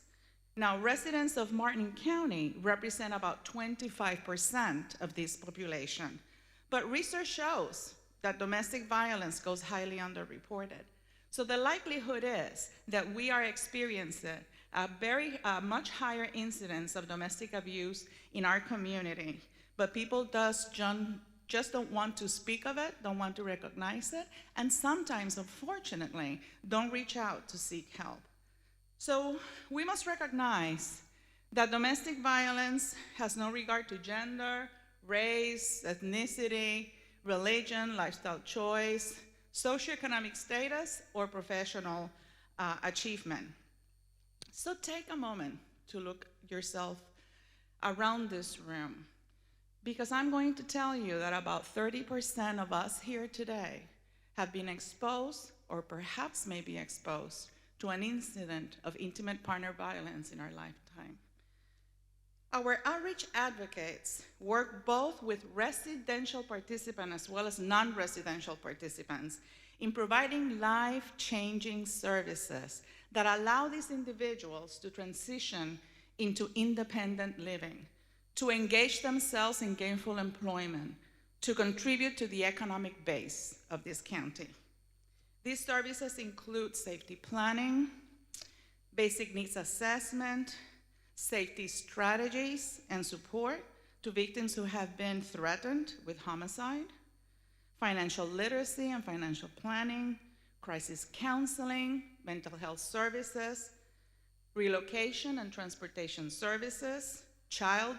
Speaker 8: Now, residents of Martin County represent about 25% of this population, but research shows that domestic violence goes highly underreported. So the likelihood is that we are experiencing a much higher incidence of domestic abuse in our community, but people just don't want to speak of it, don't want to recognize it, and sometimes, unfortunately, don't reach out to seek help. So we must recognize that domestic violence has no regard to gender, race, ethnicity, religion, lifestyle choice, socioeconomic status, or professional achievement. So take a moment to look yourself around this room, because I'm going to tell you that about 30% of us here today have been exposed, or perhaps may be exposed, to an incident of intimate partner violence in our lifetime. Our outreach advocates work both with residential participants as well as non-residential participants in providing life-changing services that allow these individuals to transition into independent living, to engage themselves in gainful employment, to contribute to the economic base of this county. These services include safety planning, basic needs assessment, safety strategies and support to victims who have been threatened with homicide, financial literacy and financial planning, crisis counseling, mental health services, relocation and transportation services, child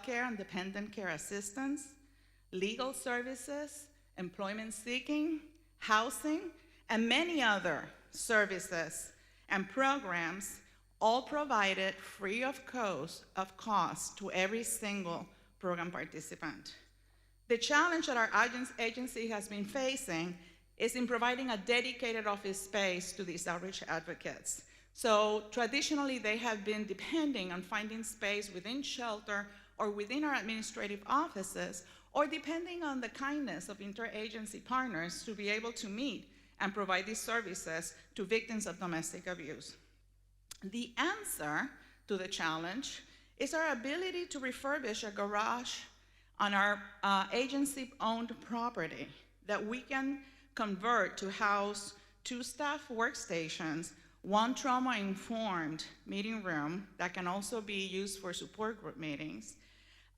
Speaker 8: care and dependent care assistance, legal services, employment seeking, housing, and many other services and programs, all provided free of cost to every single program participant. The challenge that our agency has been facing is in providing a dedicated office space to these outreach advocates. So traditionally, they have been depending on finding space within shelter or within our administrative offices, or depending on the kindness of interagency partners to be able to meet and provide these services to victims of domestic abuse. The answer to the challenge is our ability to refurbish a garage on our agency-owned property that we can convert to house 2 staff workstations, 1 trauma-informed meeting room that can also be used for support group meetings,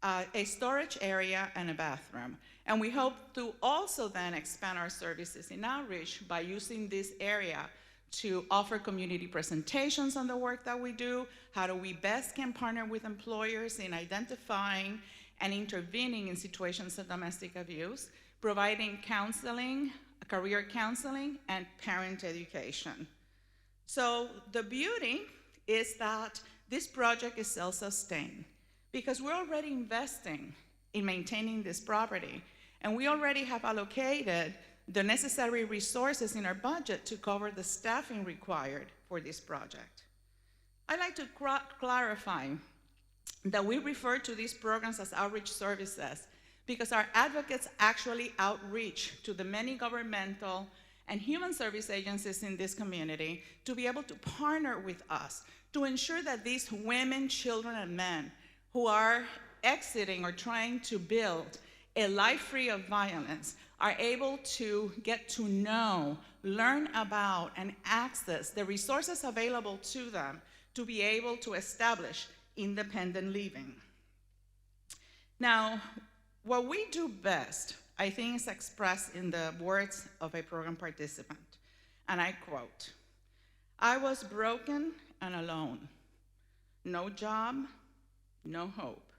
Speaker 8: a storage area, and a bathroom. And we hope to also then expand our services in outreach by using this area to offer community presentations on the work that we do, how do we best can partner with employers in identifying and intervening in situations of domestic abuse, providing counseling, career counseling, and parent education. So the beauty is that this project is self-sustained because we're already investing in maintaining this property, and we already have allocated the necessary resources in our budget to cover the staffing required for this project. I'd like to clarify that we refer to these programs as outreach services because our advocates actually outreach to the many governmental and human service agencies in this community to be able to partner with us to ensure that these women, children, and men who are exiting or trying to build a life free of violence are able to get to know, learn about, and access the resources available to them to be able to establish independent living. Now, what we do best, I think, is expressed in the words of a program participant, and I quote, "I was broken and alone, no job, no hope,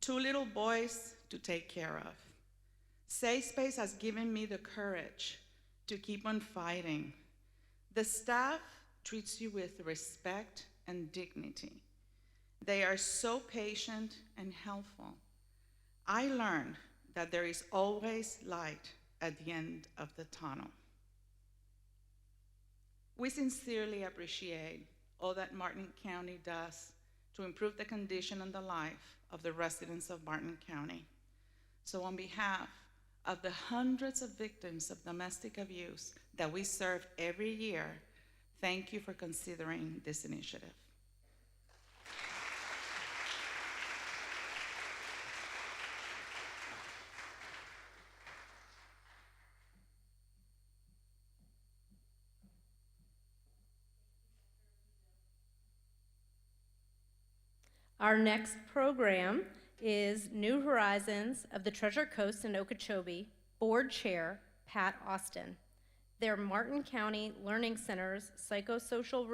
Speaker 8: 2 little boys to take care of. SafeSpace has given me the courage to keep on fighting. The staff treats you with respect and dignity. They are so patient and helpful. I learned that there is always light at the end of the tunnel." We sincerely appreciate all that Martin County does to improve the condition and the life of the residents of Martin County. So on behalf of the hundreds of victims of domestic abuse that we serve every year, thank you for considering this initiative.
Speaker 1: Our next program is New Horizons of the Treasure Coast in Okeechobee, Board Chair Pat Austin. Their Martin County Learning Center's psychosocial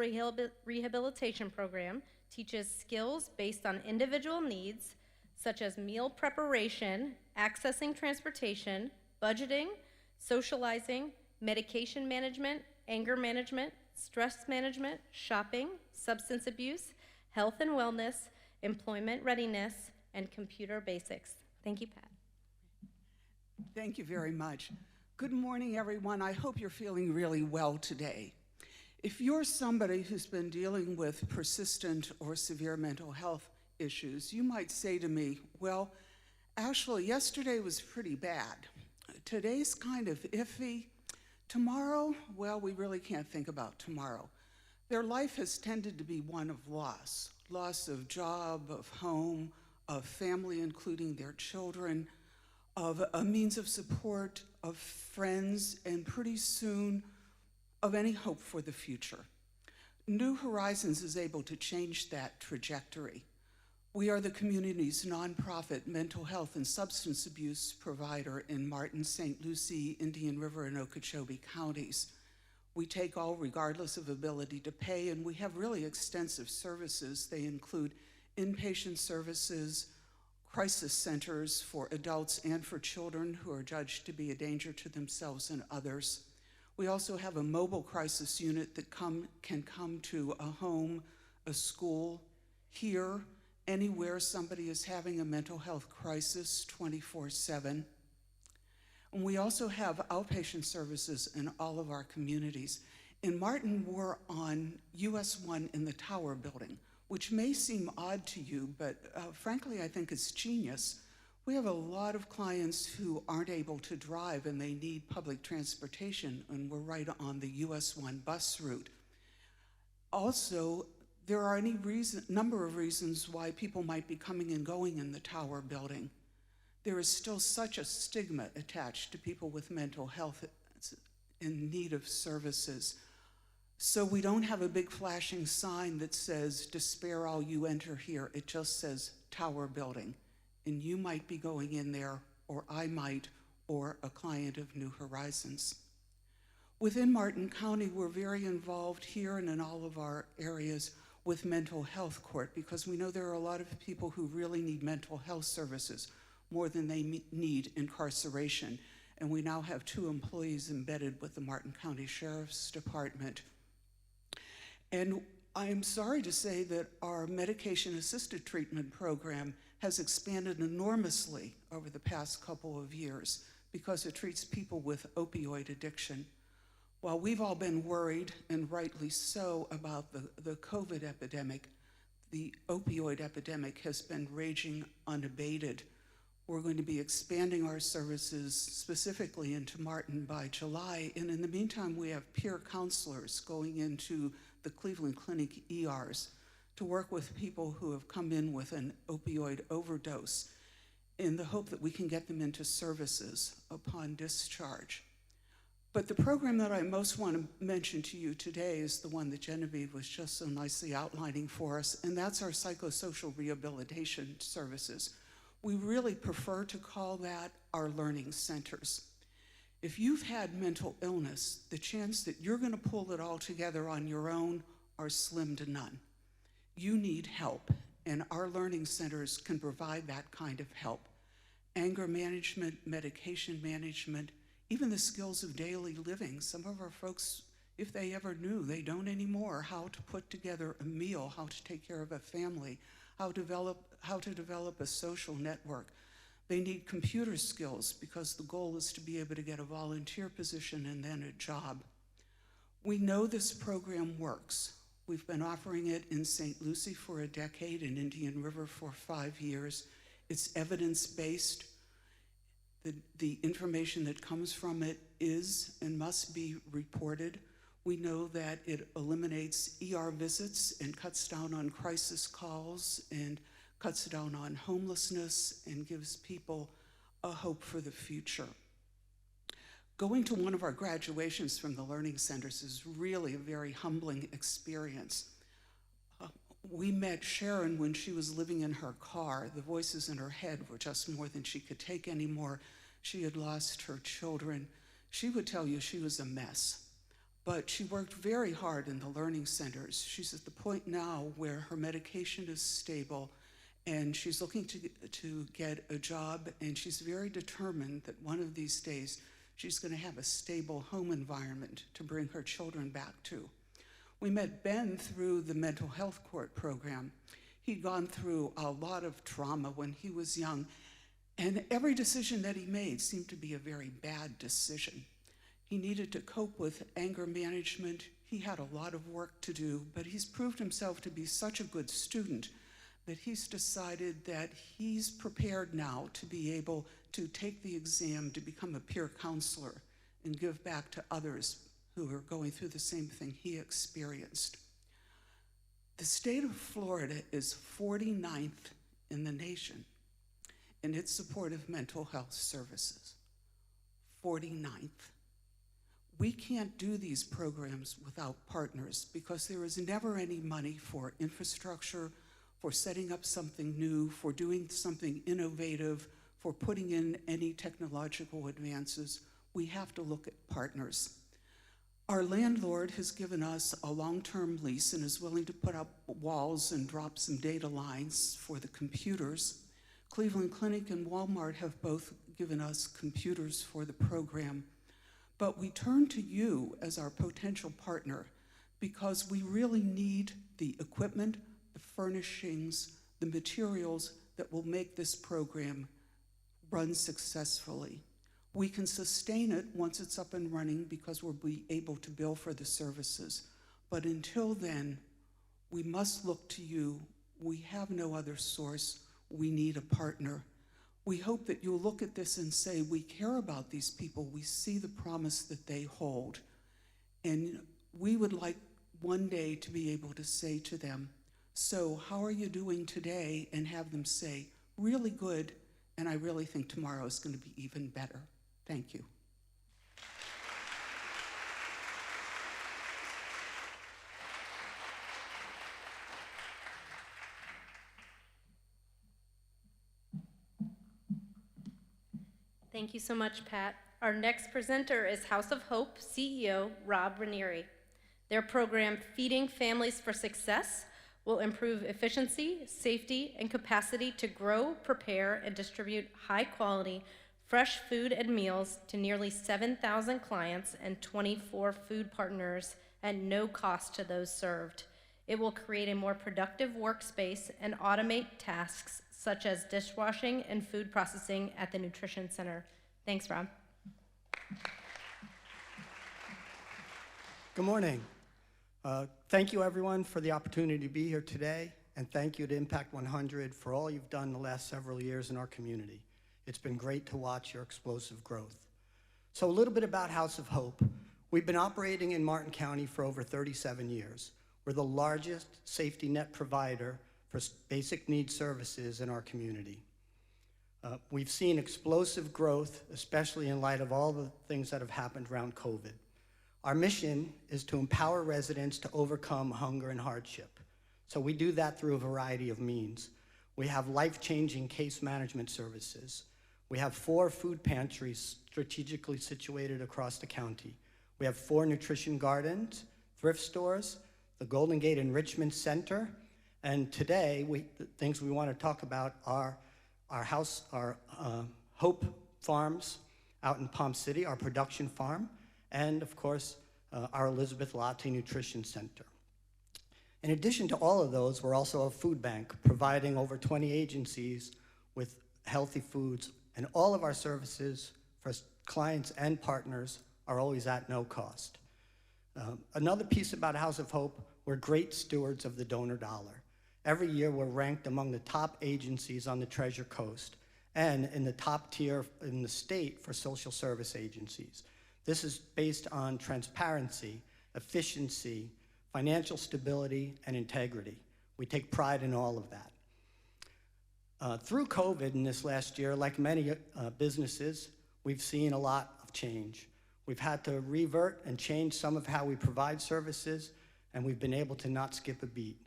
Speaker 1: rehabilitation program teaches skills based on individual needs, such as meal preparation, accessing transportation, budgeting, socializing, medication management, anger management, stress management, shopping, substance abuse, health and wellness, employment readiness, and computer basics. Thank you, Pat.
Speaker 19: Thank you very much. Good morning, everyone. I hope you're feeling really well today. If you're somebody who's been dealing with persistent or severe mental health issues, you might say to me, well, actually, yesterday was pretty bad. Today's kind of iffy. Tomorrow, well, we really can't think about tomorrow. Their life has tended to be one of loss of job, of home, of family, including their children, of a means of support, of friends, and pretty soon, of any hope for the future. New Horizons is able to change that trajectory. We are the community's nonprofit mental health and substance abuse provider in Martin, St. Lucie, Indian River, and Okeechobee counties. We take all regardless of ability to pay, and we have really extensive services. They include inpatient services, crisis centers for adults and for children who are judged to be a danger to themselves and others. We also have a mobile crisis unit that can come to a home, a school, here, anywhere somebody is having a mental health crisis 24/7. And we also have outpatient services in all of our communities. In Martin, we're on US 1 in the Tower building, which may seem odd to you, but frankly, I think it's genius. We have a lot of clients who aren't able to drive and they need public transportation, and we're right on the US 1 bus route. Also, there are any number of reasons why people might be coming and going in the Tower building. There is still such a stigma attached to people with mental health in need of services. So we don't have a big flashing sign that says, "Despair all you enter here." It just says Tower building. And you might be going in there, or I might, or a client of New Horizons. Within Martin County, we're very involved here and in all of our areas with mental health court, because we know there are a lot of people who really need mental health services more than they need incarceration. And we now have 2 employees embedded with the Martin County Sheriff's Department. And I'm sorry to say that our medication-assisted treatment program has expanded enormously over the past couple of years because it treats people with opioid addiction. While we've all been worried, and rightly so, about the COVID epidemic, the opioid epidemic has been raging unabated. We're going to be expanding our services specifically into Martin by July, and in the meantime, we have peer counselors going into the Cleveland Clinic ERs to work with people who have come in with an opioid overdose in the hope that we can get them into services upon discharge. But the program that I most want to mention to you today is the one that Genevieve was just so nicely outlining for us, and that's our psychosocial rehabilitation services. We really prefer to call that our learning centers. If you've had mental illness, the chance that you're going to pull it all together on your own are slim to none. You need help, and our learning centers can provide that kind of help. Anger management, medication management, even the skills of daily living. Some of our folks, if they ever knew, they don't anymore, how to put together a meal, how to take care of a family, how to develop a social network. They need computer skills because the goal is to be able to get a volunteer position and then a job. We know this program works. We've been offering it in St. Lucie for a decade, in Indian River for 5 years. It's evidence-based. The information that comes from it is and must be reported. We know that it eliminates ER visits and cuts down on crisis calls and cuts down on homelessness and gives people a hope for the future. Going to one of our graduations from the learning centers is really a very humbling experience. We met Sharon when she was living in her car. The voices in her head were just more than she could take anymore. She had lost her children. She would tell you she was a mess, but she worked very hard in the learning centers. She's at the point now where her medication is stable and she's looking to get a job, and she's very determined that one of these days she's going to have a stable home environment to bring her children back to. We met Ben through the mental health court program. He'd gone through a lot of trauma when he was young, and every decision that he made seemed to be a very bad decision. He needed to cope with anger management. He had a lot of work to do, but he's proved himself to be such a good student that he's decided that he's prepared now to be able to take the exam to become a peer counselor and give back to others who are going through the same thing he experienced. The state of Florida is 49th in the nation in its support of mental health services. 49th. We can't do these programs without partners because there is never any money for infrastructure, for setting up something new, for doing something innovative, for putting in any technological advances. We have to look at partners. Our landlord has given us a long-term lease and is willing to put up walls and drop some data lines for the computers. Cleveland Clinic and Walmart have both given us computers for the program. But we turn to you as our potential partner because we really need the equipment, the furnishings, the materials that will make this program run successfully. We can sustain it once it's up and running because we'll be able to bill for the services. But until then, we must look to you. We have no other source. We need a partner. We hope that you'll look at this and say, we care about these people. We see the promise that they hold. And we would like one day to be able to say to them, so how are you doing today? And have them say, really good, and I really think tomorrow is going to be even better. Thank you.
Speaker 1: Thank you so much, Pat. Our next presenter is House of Hope CEO Rob Ranieri. Their program, Feeding Families for Success, will improve efficiency, safety, and capacity to grow, prepare, and distribute high-quality, fresh food and meals to nearly 7,000 clients and 24 food partners at no cost to those served. It will create a more productive workspace and automate tasks such as dishwashing and food processing at the Nutrition Center. Thanks, Rob.
Speaker 9: Good morning. Thank you everyone for the opportunity to be here today, and thank you to Impact 100 for all you've done the last several years in our community. It's been great to watch your explosive growth. So a little bit about House of Hope. We've been operating in Martin County for over 37 years. We're the largest safety net provider for basic needs services in our community. We've seen explosive growth, especially in light of all the things that have happened around COVID. Our mission is to empower residents to overcome hunger and hardship. So we do that through a variety of means. We have life-changing case management services. We have 4 food pantries strategically situated across the county. We have 4 nutrition gardens, thrift stores, the Golden Gate Enrichment Center, and today the things we want to talk about are our Hope Farms out in Palm City, our production farm, and of course, our Elizabeth Latte Nutrition Center. In addition to all of those, we're also a food bank, providing over 20 agencies with healthy foods, and all of our services for clients and partners are always at no cost. Another piece about House of Hope, we're great stewards of the donor dollar. Every year, we're ranked among the top agencies on the Treasure Coast and in the top tier in the state for social service agencies. This is based on transparency, efficiency, financial stability, and integrity. We take pride in all of that. Through COVID in this last year, like many businesses, we've seen a lot of change. We've had to revert and change some of how we provide services, and we've been able to not skip a beat.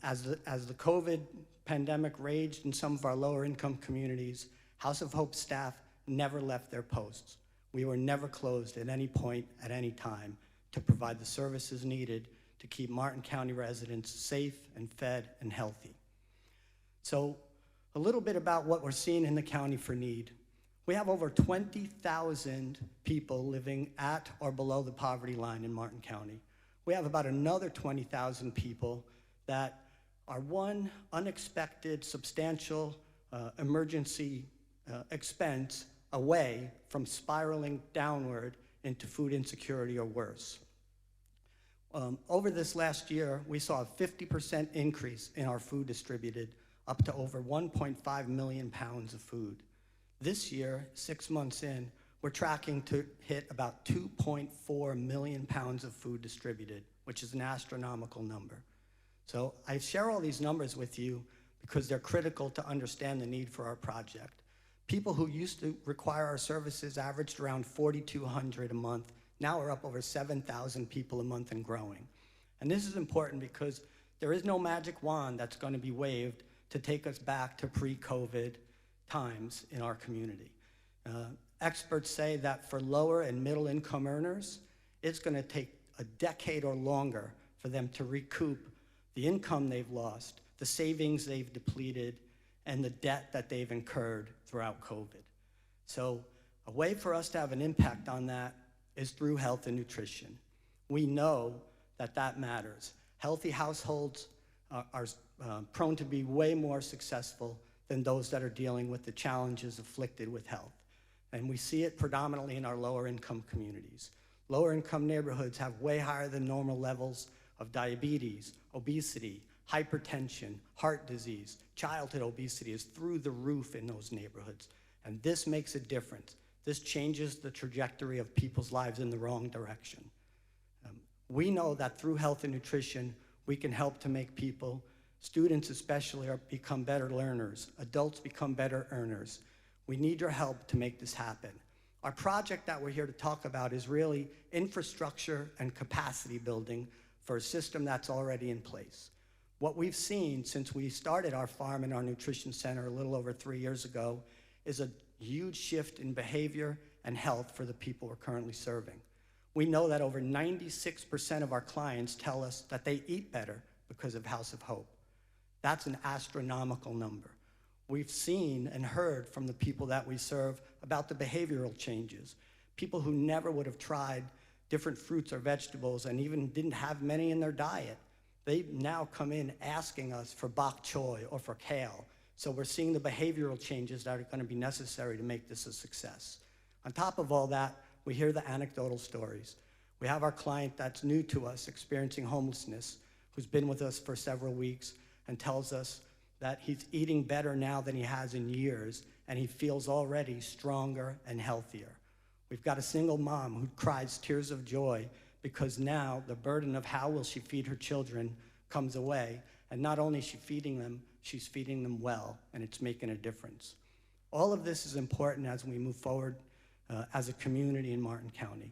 Speaker 9: As the COVID pandemic raged in some of our lower income communities, House of Hope staff never left their posts. We were never closed at any point, at any time, to provide the services needed to keep Martin County residents safe and fed and healthy. So a little bit about what we're seeing in the county for need. We have over 20,000 people living at or below the poverty line in Martin County. We have about another 20,000 people that are one unexpected, substantial emergency expense away from spiraling downward into food insecurity or worse. Over this last year, we saw a 50% increase in our food distributed, up to over 1.5 million pounds of food. This year, 6 months in, we're tracking to hit about 2.4 million pounds of food distributed, which is an astronomical number. So I share all these numbers with you because they're critical to understand the need for our project. People who used to require our services averaged around 4,200 a month. Now we're up over 7,000 people a month and growing. And this is important because there is no magic wand that's going to be waved to take us back to pre-COVID times in our community. Experts say that for lower and middle income earners, it's going to take a decade or longer for them to recoup the income they've lost, the savings they've depleted, and the debt that they've incurred throughout COVID. So a way for us to have an impact on that is through health and nutrition. We know that that matters. Healthy households are prone to be way more successful than those that are dealing with the challenges afflicted with health. And we see it predominantly in our lower income communities. Lower income neighborhoods have way higher than normal levels of diabetes, obesity, hypertension, heart disease. Childhood obesity is through the roof in those neighborhoods. And this makes a difference. This changes the trajectory of people's lives in the wrong direction. We know that through health and nutrition, we can help to make people, students especially, become better learners. Adults become better earners. We need your help to make this happen. Our project that we're here to talk about is really infrastructure and capacity building for a system that's already in place. What we've seen since we started our farm and our nutrition center a little over 3 years ago is a huge shift in behavior and health for the people we're currently serving. We know that over 96% of our clients tell us that they eat better because of House of Hope. That's an astronomical number. We've seen and heard from the people that we serve about the behavioral changes. People who never would have tried different fruits or vegetables and even didn't have many in their diet. They now come in asking us for bok choy or for kale. So we're seeing the behavioral changes that are going to be necessary to make this a success. On top of all that, we hear the anecdotal stories. We have our client that's new to us, experiencing homelessness, who's been with us for several weeks and tells us that he's eating better now than he has in years, and he feels already stronger and healthier. We've got a single mom who cries tears of joy because now the burden of how will she feed her children comes away, and not only is she feeding them, she's feeding them well, and it's making a difference. All of this is important as we move forward as a community in Martin County.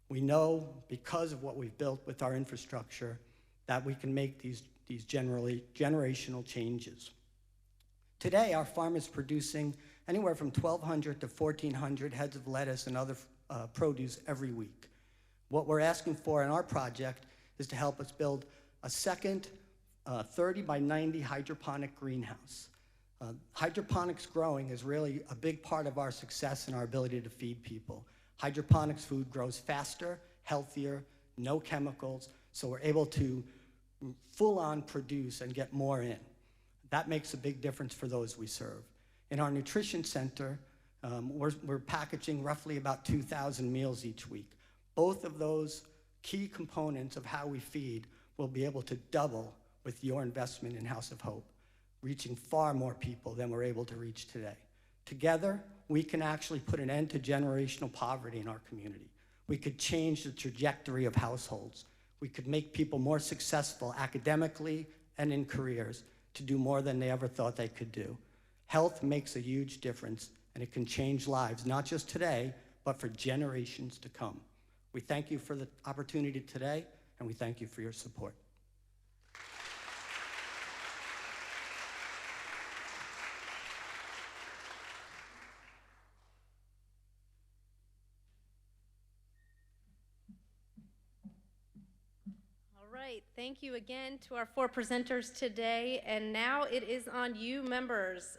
Speaker 9: We know, because of what we've built with our infrastructure, that we can make these generational changes. Today, our farm is producing anywhere from 1,200 to 1,400 heads of lettuce and other produce every week. What we're asking for in our project is to help us build a second 30 by 90 hydroponic greenhouse. Hydroponics growing is really a big part of our success and our ability to feed people. Hydroponics food grows faster, healthier, no chemicals, so we're able to full-on produce and get more in. That makes a big difference for those we serve. In our nutrition center, we're packaging roughly about 2,000 meals each week. Both of those key components of how we feed will be able to double with your investment in House of Hope, reaching far more people than we're able to reach today. Together, we can actually put an end to generational poverty in our community. We could change the trajectory of households. We could make people more successful academically and in careers to do more than they ever thought they could do. Health makes a huge difference, and it can change lives, not just today, but for generations to come. We thank you for the opportunity today, and we thank you for your support.
Speaker 1: All right, thank you again to our 4 presenters today. And now it is on you, members.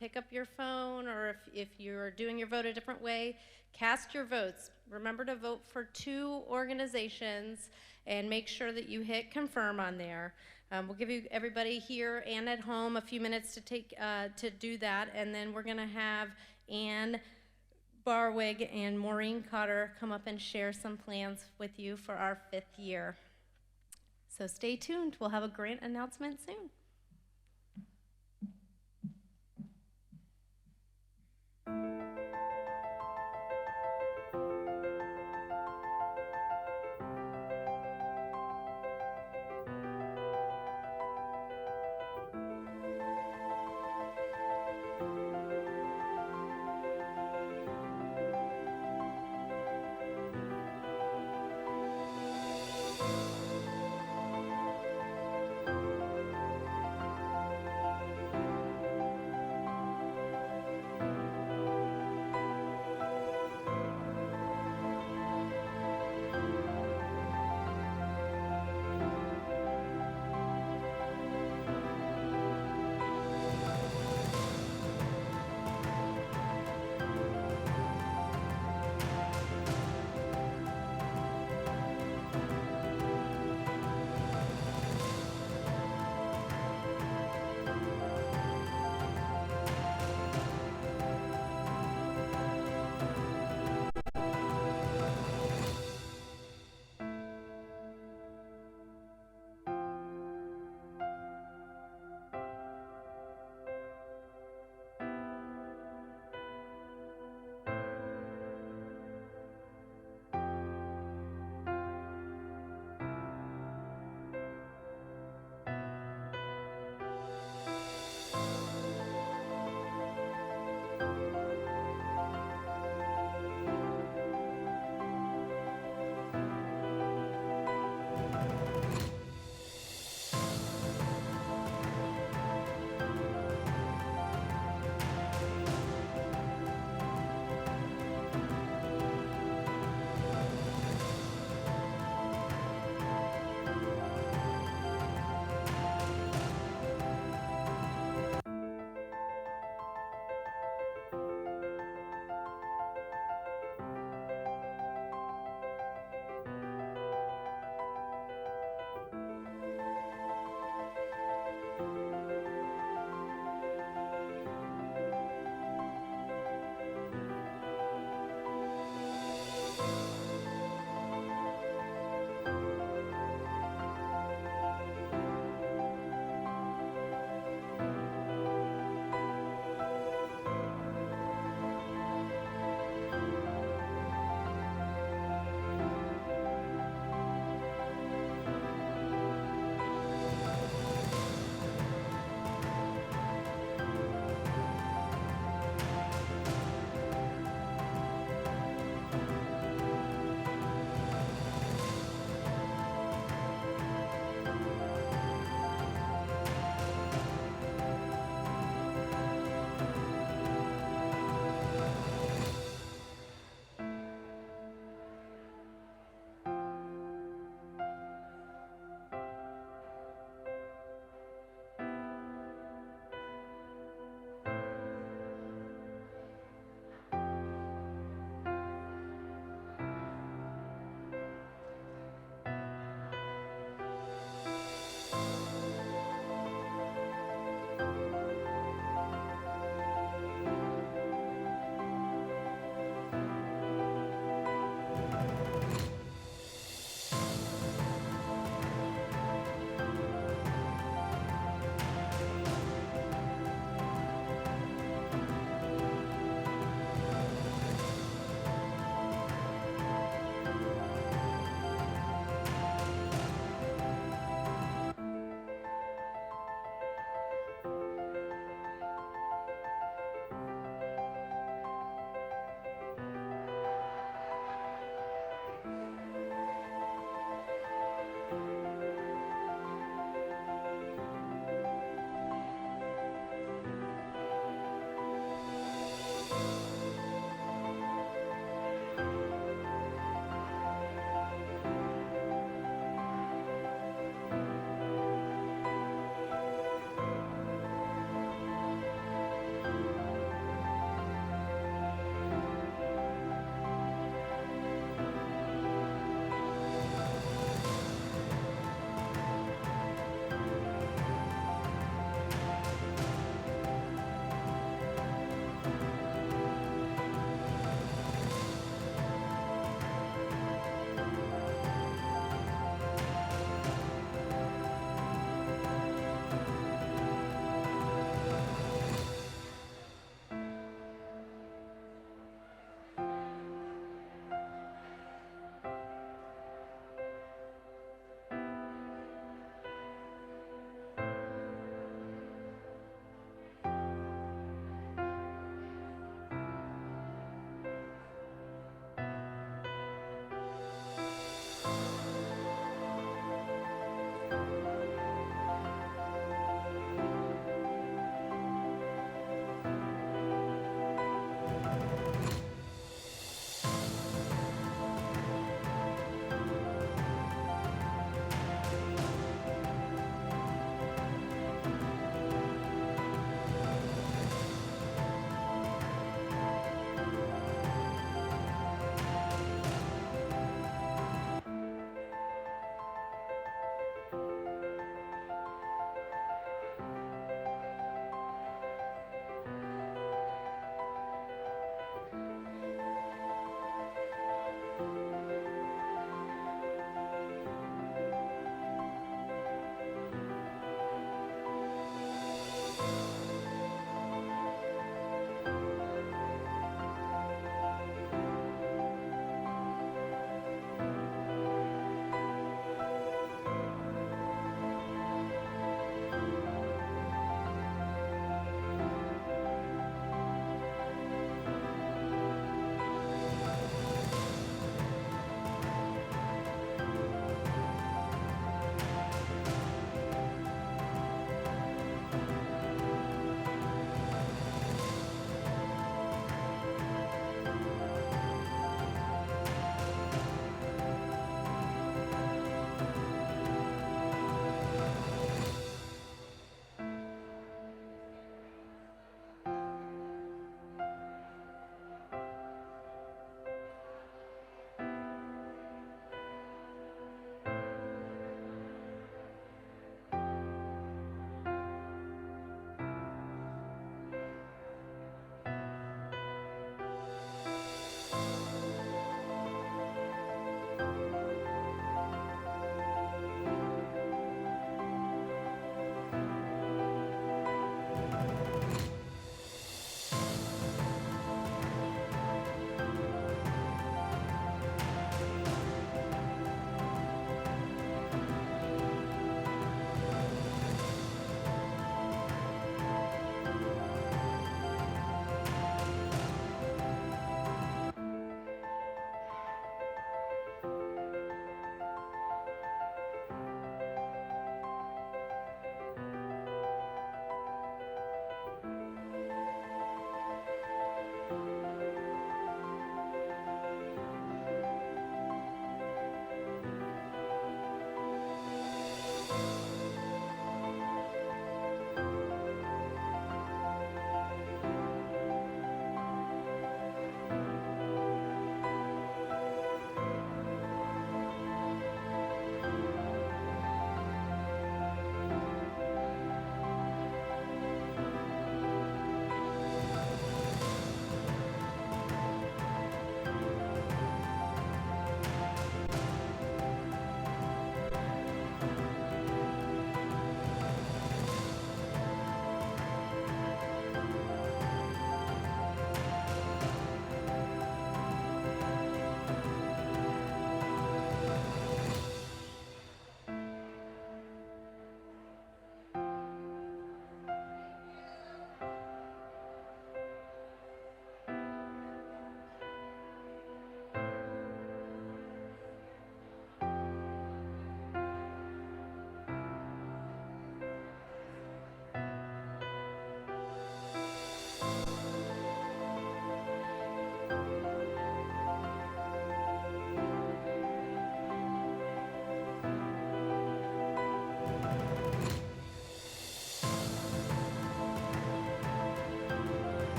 Speaker 1: Pick up your phone, or if you're doing your vote a different way, cast your votes. Remember to vote for 2 organizations and make sure that you hit confirm on there. We'll give you everybody here and at home a few minutes to do that, and then we're gonna have Ann Barwig and Maureen Cotter come up and share some plans with you for our 5th year. So stay tuned, we'll have a grant announcement soon.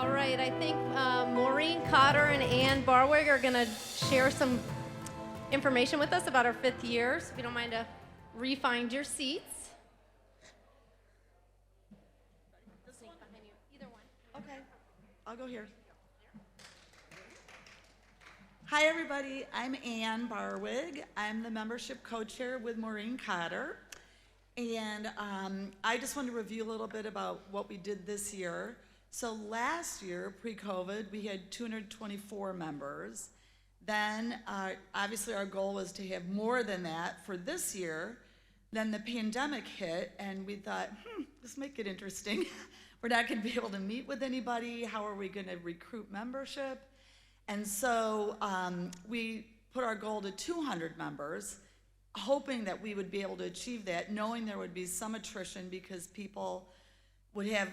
Speaker 1: All right, I think Maureen Cotter and Ann Barwig are going to share some information with us about our 5th year. So if you don't mind to re-find your seats.
Speaker 20: Okay, I'll go here. Hi, everybody. I'm Ann Barwig. I'm the membership co-chair with Maureen Cotter. And I just want to review a little bit about what we did this year. So last year, pre-COVID, we had 224 members. Then, obviously, our goal was to have more than that for this year. Then the pandemic hit, and we thought, this might get interesting. We're not going to be able to meet with anybody. How are we going to recruit membership? And so we put our goal to 200 members, hoping that we would be able to achieve that, knowing there would be some attrition because people would have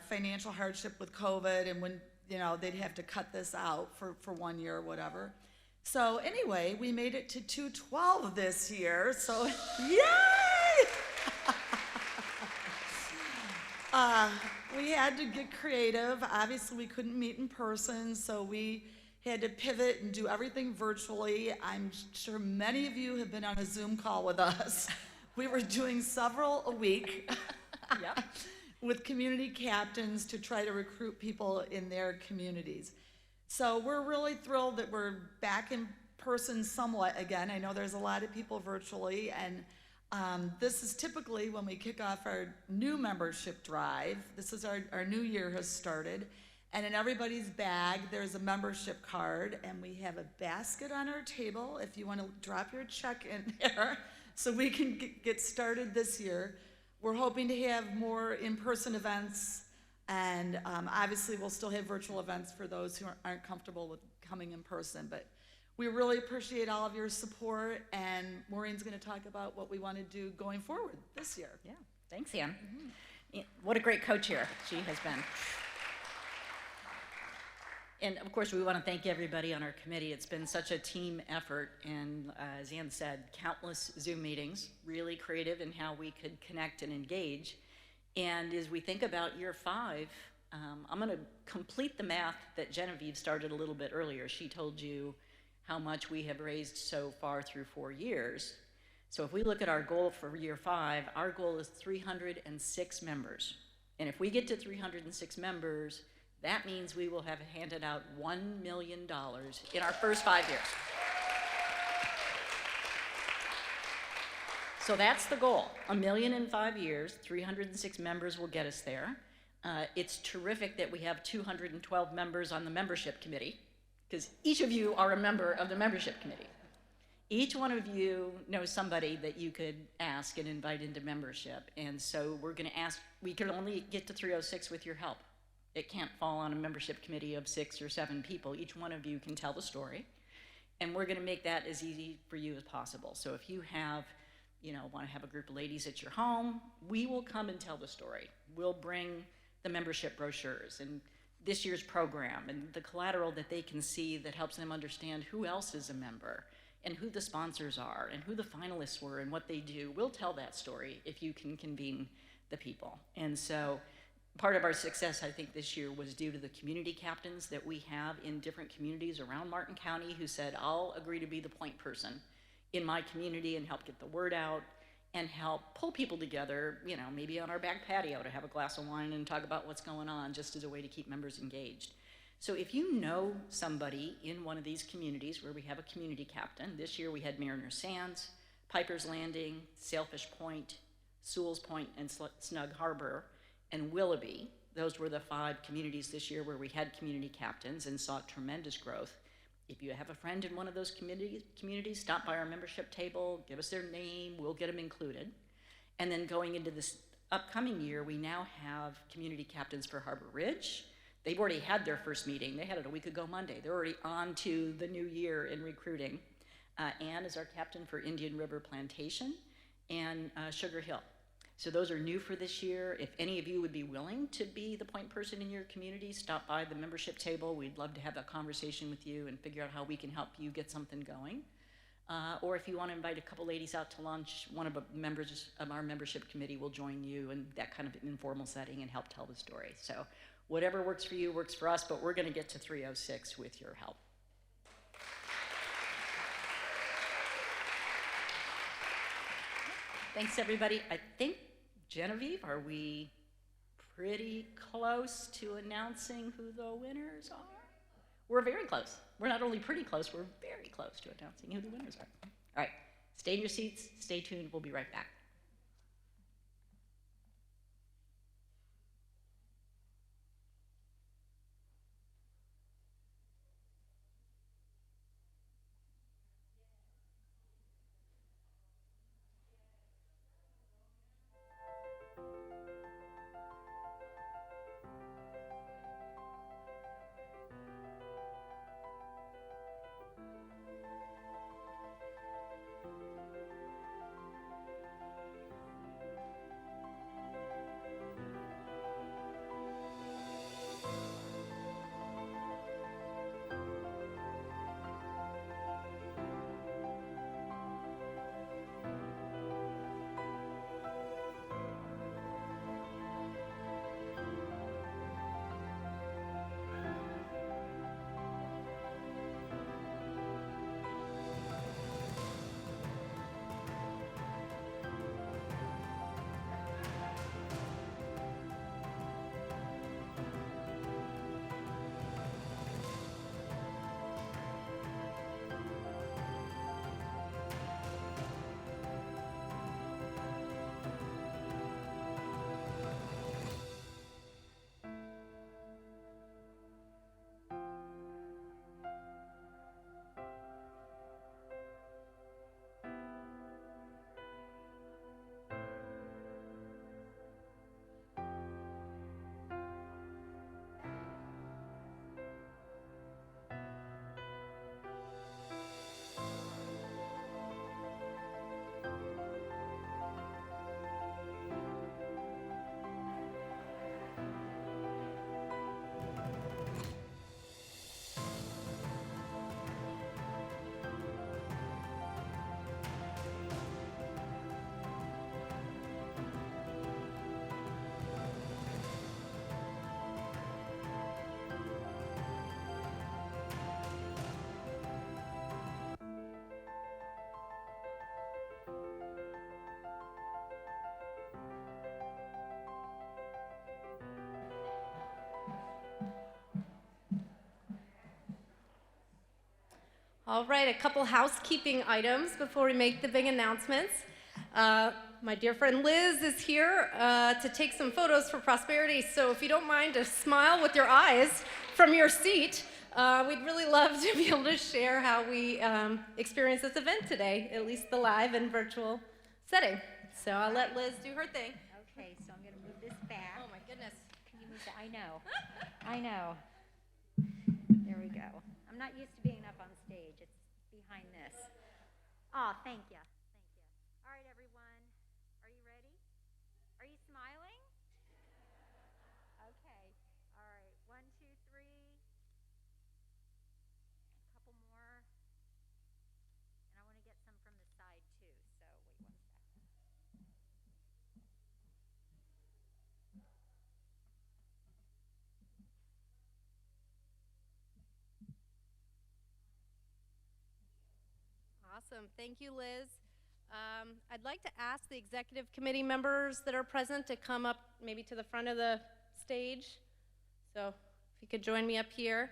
Speaker 20: financial hardship with COVID, and when they'd have to cut this out for 1 year or whatever. So anyway, we made it to 212 this year. So yay! We had to get creative. Obviously, we couldn't meet in person, so we had to pivot and do everything virtually. I'm sure many of you have been on a Zoom call with us. We were doing several a week with community captains to try to recruit people in their communities. So we're really thrilled that we're back in person somewhat again. I know there's a lot of people virtually, and this is typically when we kick off our new membership drive. This is our new year has started. And in everybody's bag, there's a membership card, and we have a basket on our table if you want to drop your check in there so we can get started this year. We're hoping to have more in-person events, and obviously we'll still have virtual events for those who aren't comfortable with coming in person. But we really appreciate all of your support, and Maureen's going to talk about what we want to do going forward this year.
Speaker 21: Yeah, thanks, Ann. What a great co-chair she has been. And of course, we want to thank everybody on our committee. It's been such a team effort, and as Ann said, countless Zoom meetings, really creative in how we could connect and engage. And as we think about year 5, I'm going to complete the math that Genevieve started a little bit earlier. She told you how much we have raised so far through 4 years. So if we look at our goal for year 5, our goal is 306 members. And if we get to 306 members, that means we will have handed out $1 million in our first 5 years. So that's the goal, $1 million in 5 years, 306 members will get us there. It's terrific that we have 212 members on the membership committee, because each of you are a member of the membership committee. Each one of you knows somebody that you could ask and invite into membership, and so we're gonna ask, we can only get to 306 with your help. It can't fall on a membership committee of 6 or 7 people. Each one of you can tell the story, and we're gonna make that as easy for you as possible. So if you have, wanna have a group of ladies at your home, we will come and tell the story. We'll bring the membership brochures and this year's program and the collateral that they can see that helps them understand who else is a member and who the sponsors are and who the finalists were and what they do. We'll tell that story if you can convene the people. And so part of our success, I think, this year was due to the community captains that we have in different communities around Martin County who said, I'll agree to be the point person in my community and help get the word out and help pull people together, maybe on our back patio to have a glass of wine and talk about what's going on, just as a way to keep members engaged. So if you know somebody in one of these communities where we have a community captain, this year we had Mariner Sands, Piper's Landing, Sailfish Point, Sewell's Point, and Snug Harbor, and Willoughby. Those were the 5 communities this year where we had community captains and saw tremendous growth. If you have a friend in one of those communities, stop by our membership table, give us their name, we'll get them included. And then going into this upcoming year, we now have community captains for Harbor Ridge. They've already had their first meeting. They had it a week ago Monday. They're already on to the new year in recruiting. Ann is our captain for Indian River Plantation and Sugar Hill. So those are new for this year. If any of you would be willing to be the point person in your community, stop by the membership table. We'd love to have a conversation with you and figure out how we can help you get something going. Or if you want to invite a couple ladies out to lunch, one of the members of our membership committee will join you in that kind of informal setting and help tell the story. So Whatever works for you works for us, but we're gonna get to 306 with your help. Thanks, everybody. I think, Genevieve, are we pretty close to announcing who the winners are? We're very close. We're not only pretty close, we're very close to announcing who the winners are. All right, stay in your seats, stay tuned, we'll be right back.
Speaker 1: All right, a couple housekeeping items before we make the big announcements. My dear friend Liz is here to take some photos for prosperity, so if you don't mind to smile with your eyes from your seat, we'd really love to be able to share how we experience this event today, at least the live and virtual setting. So I'll let Liz do her thing.
Speaker 2: Okay, so I'm going to move this back.
Speaker 1: Oh my goodness.
Speaker 2: Can you move that? I know. I know. There we go. I'm not used to being up on stage. It's behind this. Oh, thank you. Thank you. All right, everyone. Are you ready? Are you smiling? Okay. All right. 1, 2, 3. A couple more. And I want to get some from the side, too. So wait 1 second.
Speaker 1: Awesome. Thank you, Liz. I'd like to ask the executive committee members that are present to come up maybe to the front of the stage. So if you could join me up here.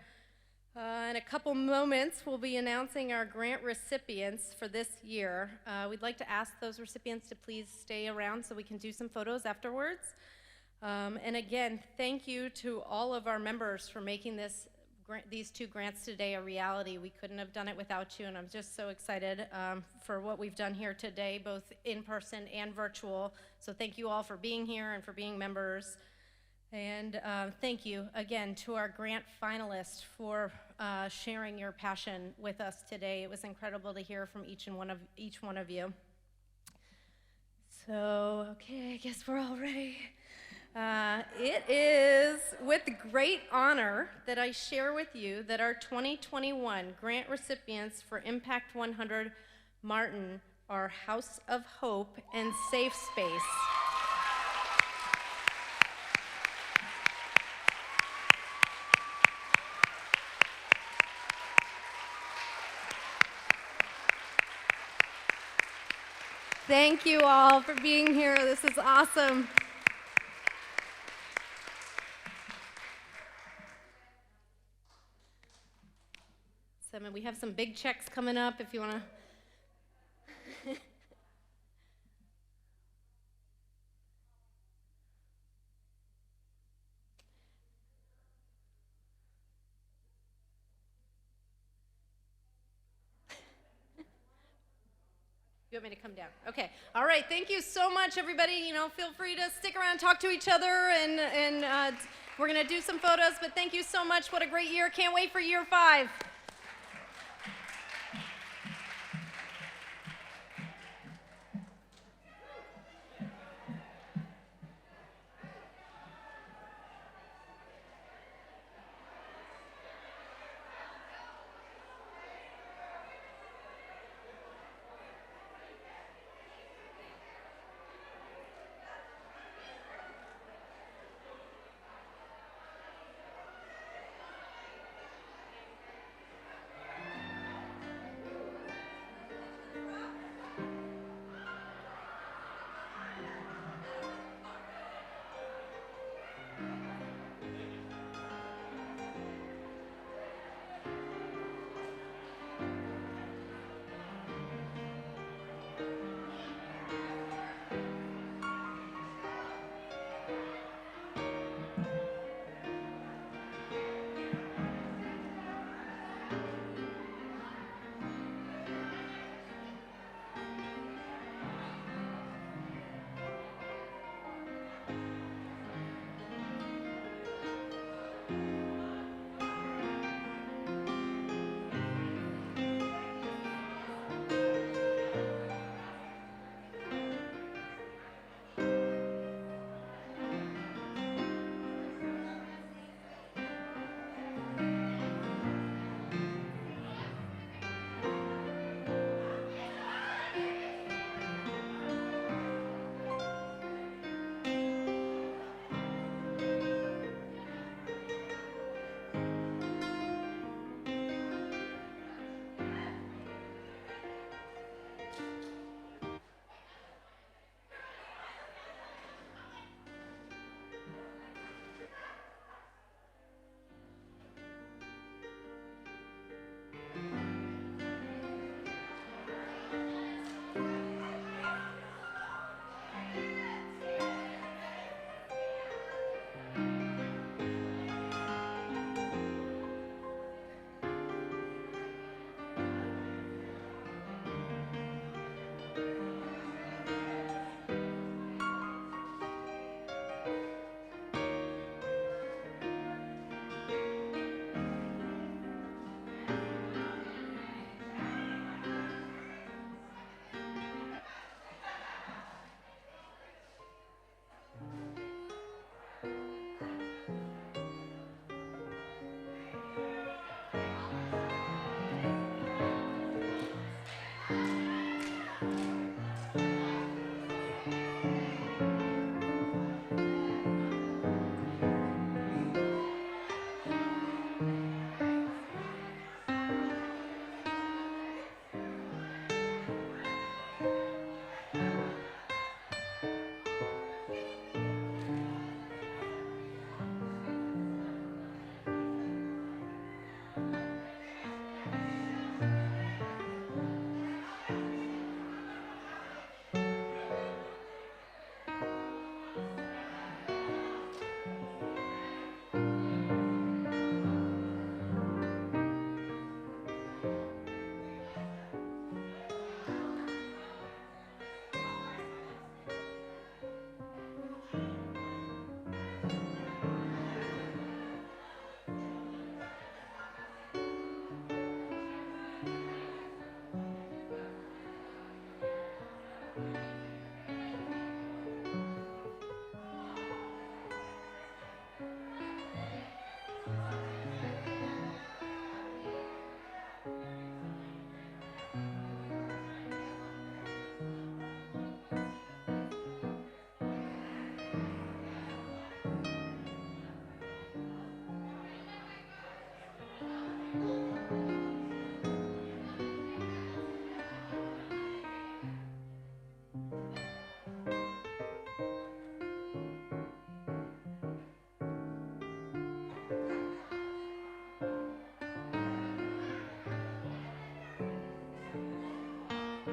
Speaker 1: In a couple moments, we'll be announcing our grant recipients for this year. We'd like to ask those recipients to please stay around so we can do some photos afterwards. And again, thank you to all of our members for making these 2 grants today a reality. We couldn't have done it without you, and I'm just so excited for what we've done here today, both in person and virtual. So thank you all for being here and for being members. And thank you again to our grant finalists for sharing your passion with us today. It was incredible to hear from each one of you. So, okay, I guess we're all ready. It is with great honor that I share with you that our 2021 grant recipients for Impact100 Martin are House of Hope and SafeSpace. Thank you all for being here. This is awesome. So, we have some big checks coming up if you want to. You want me to come down? Okay. All right. Thank you so much, everybody. You know, feel free to stick around, talk to each other, and we're going to do some photos. But thank you so much. What a great year. Can't wait for year 5.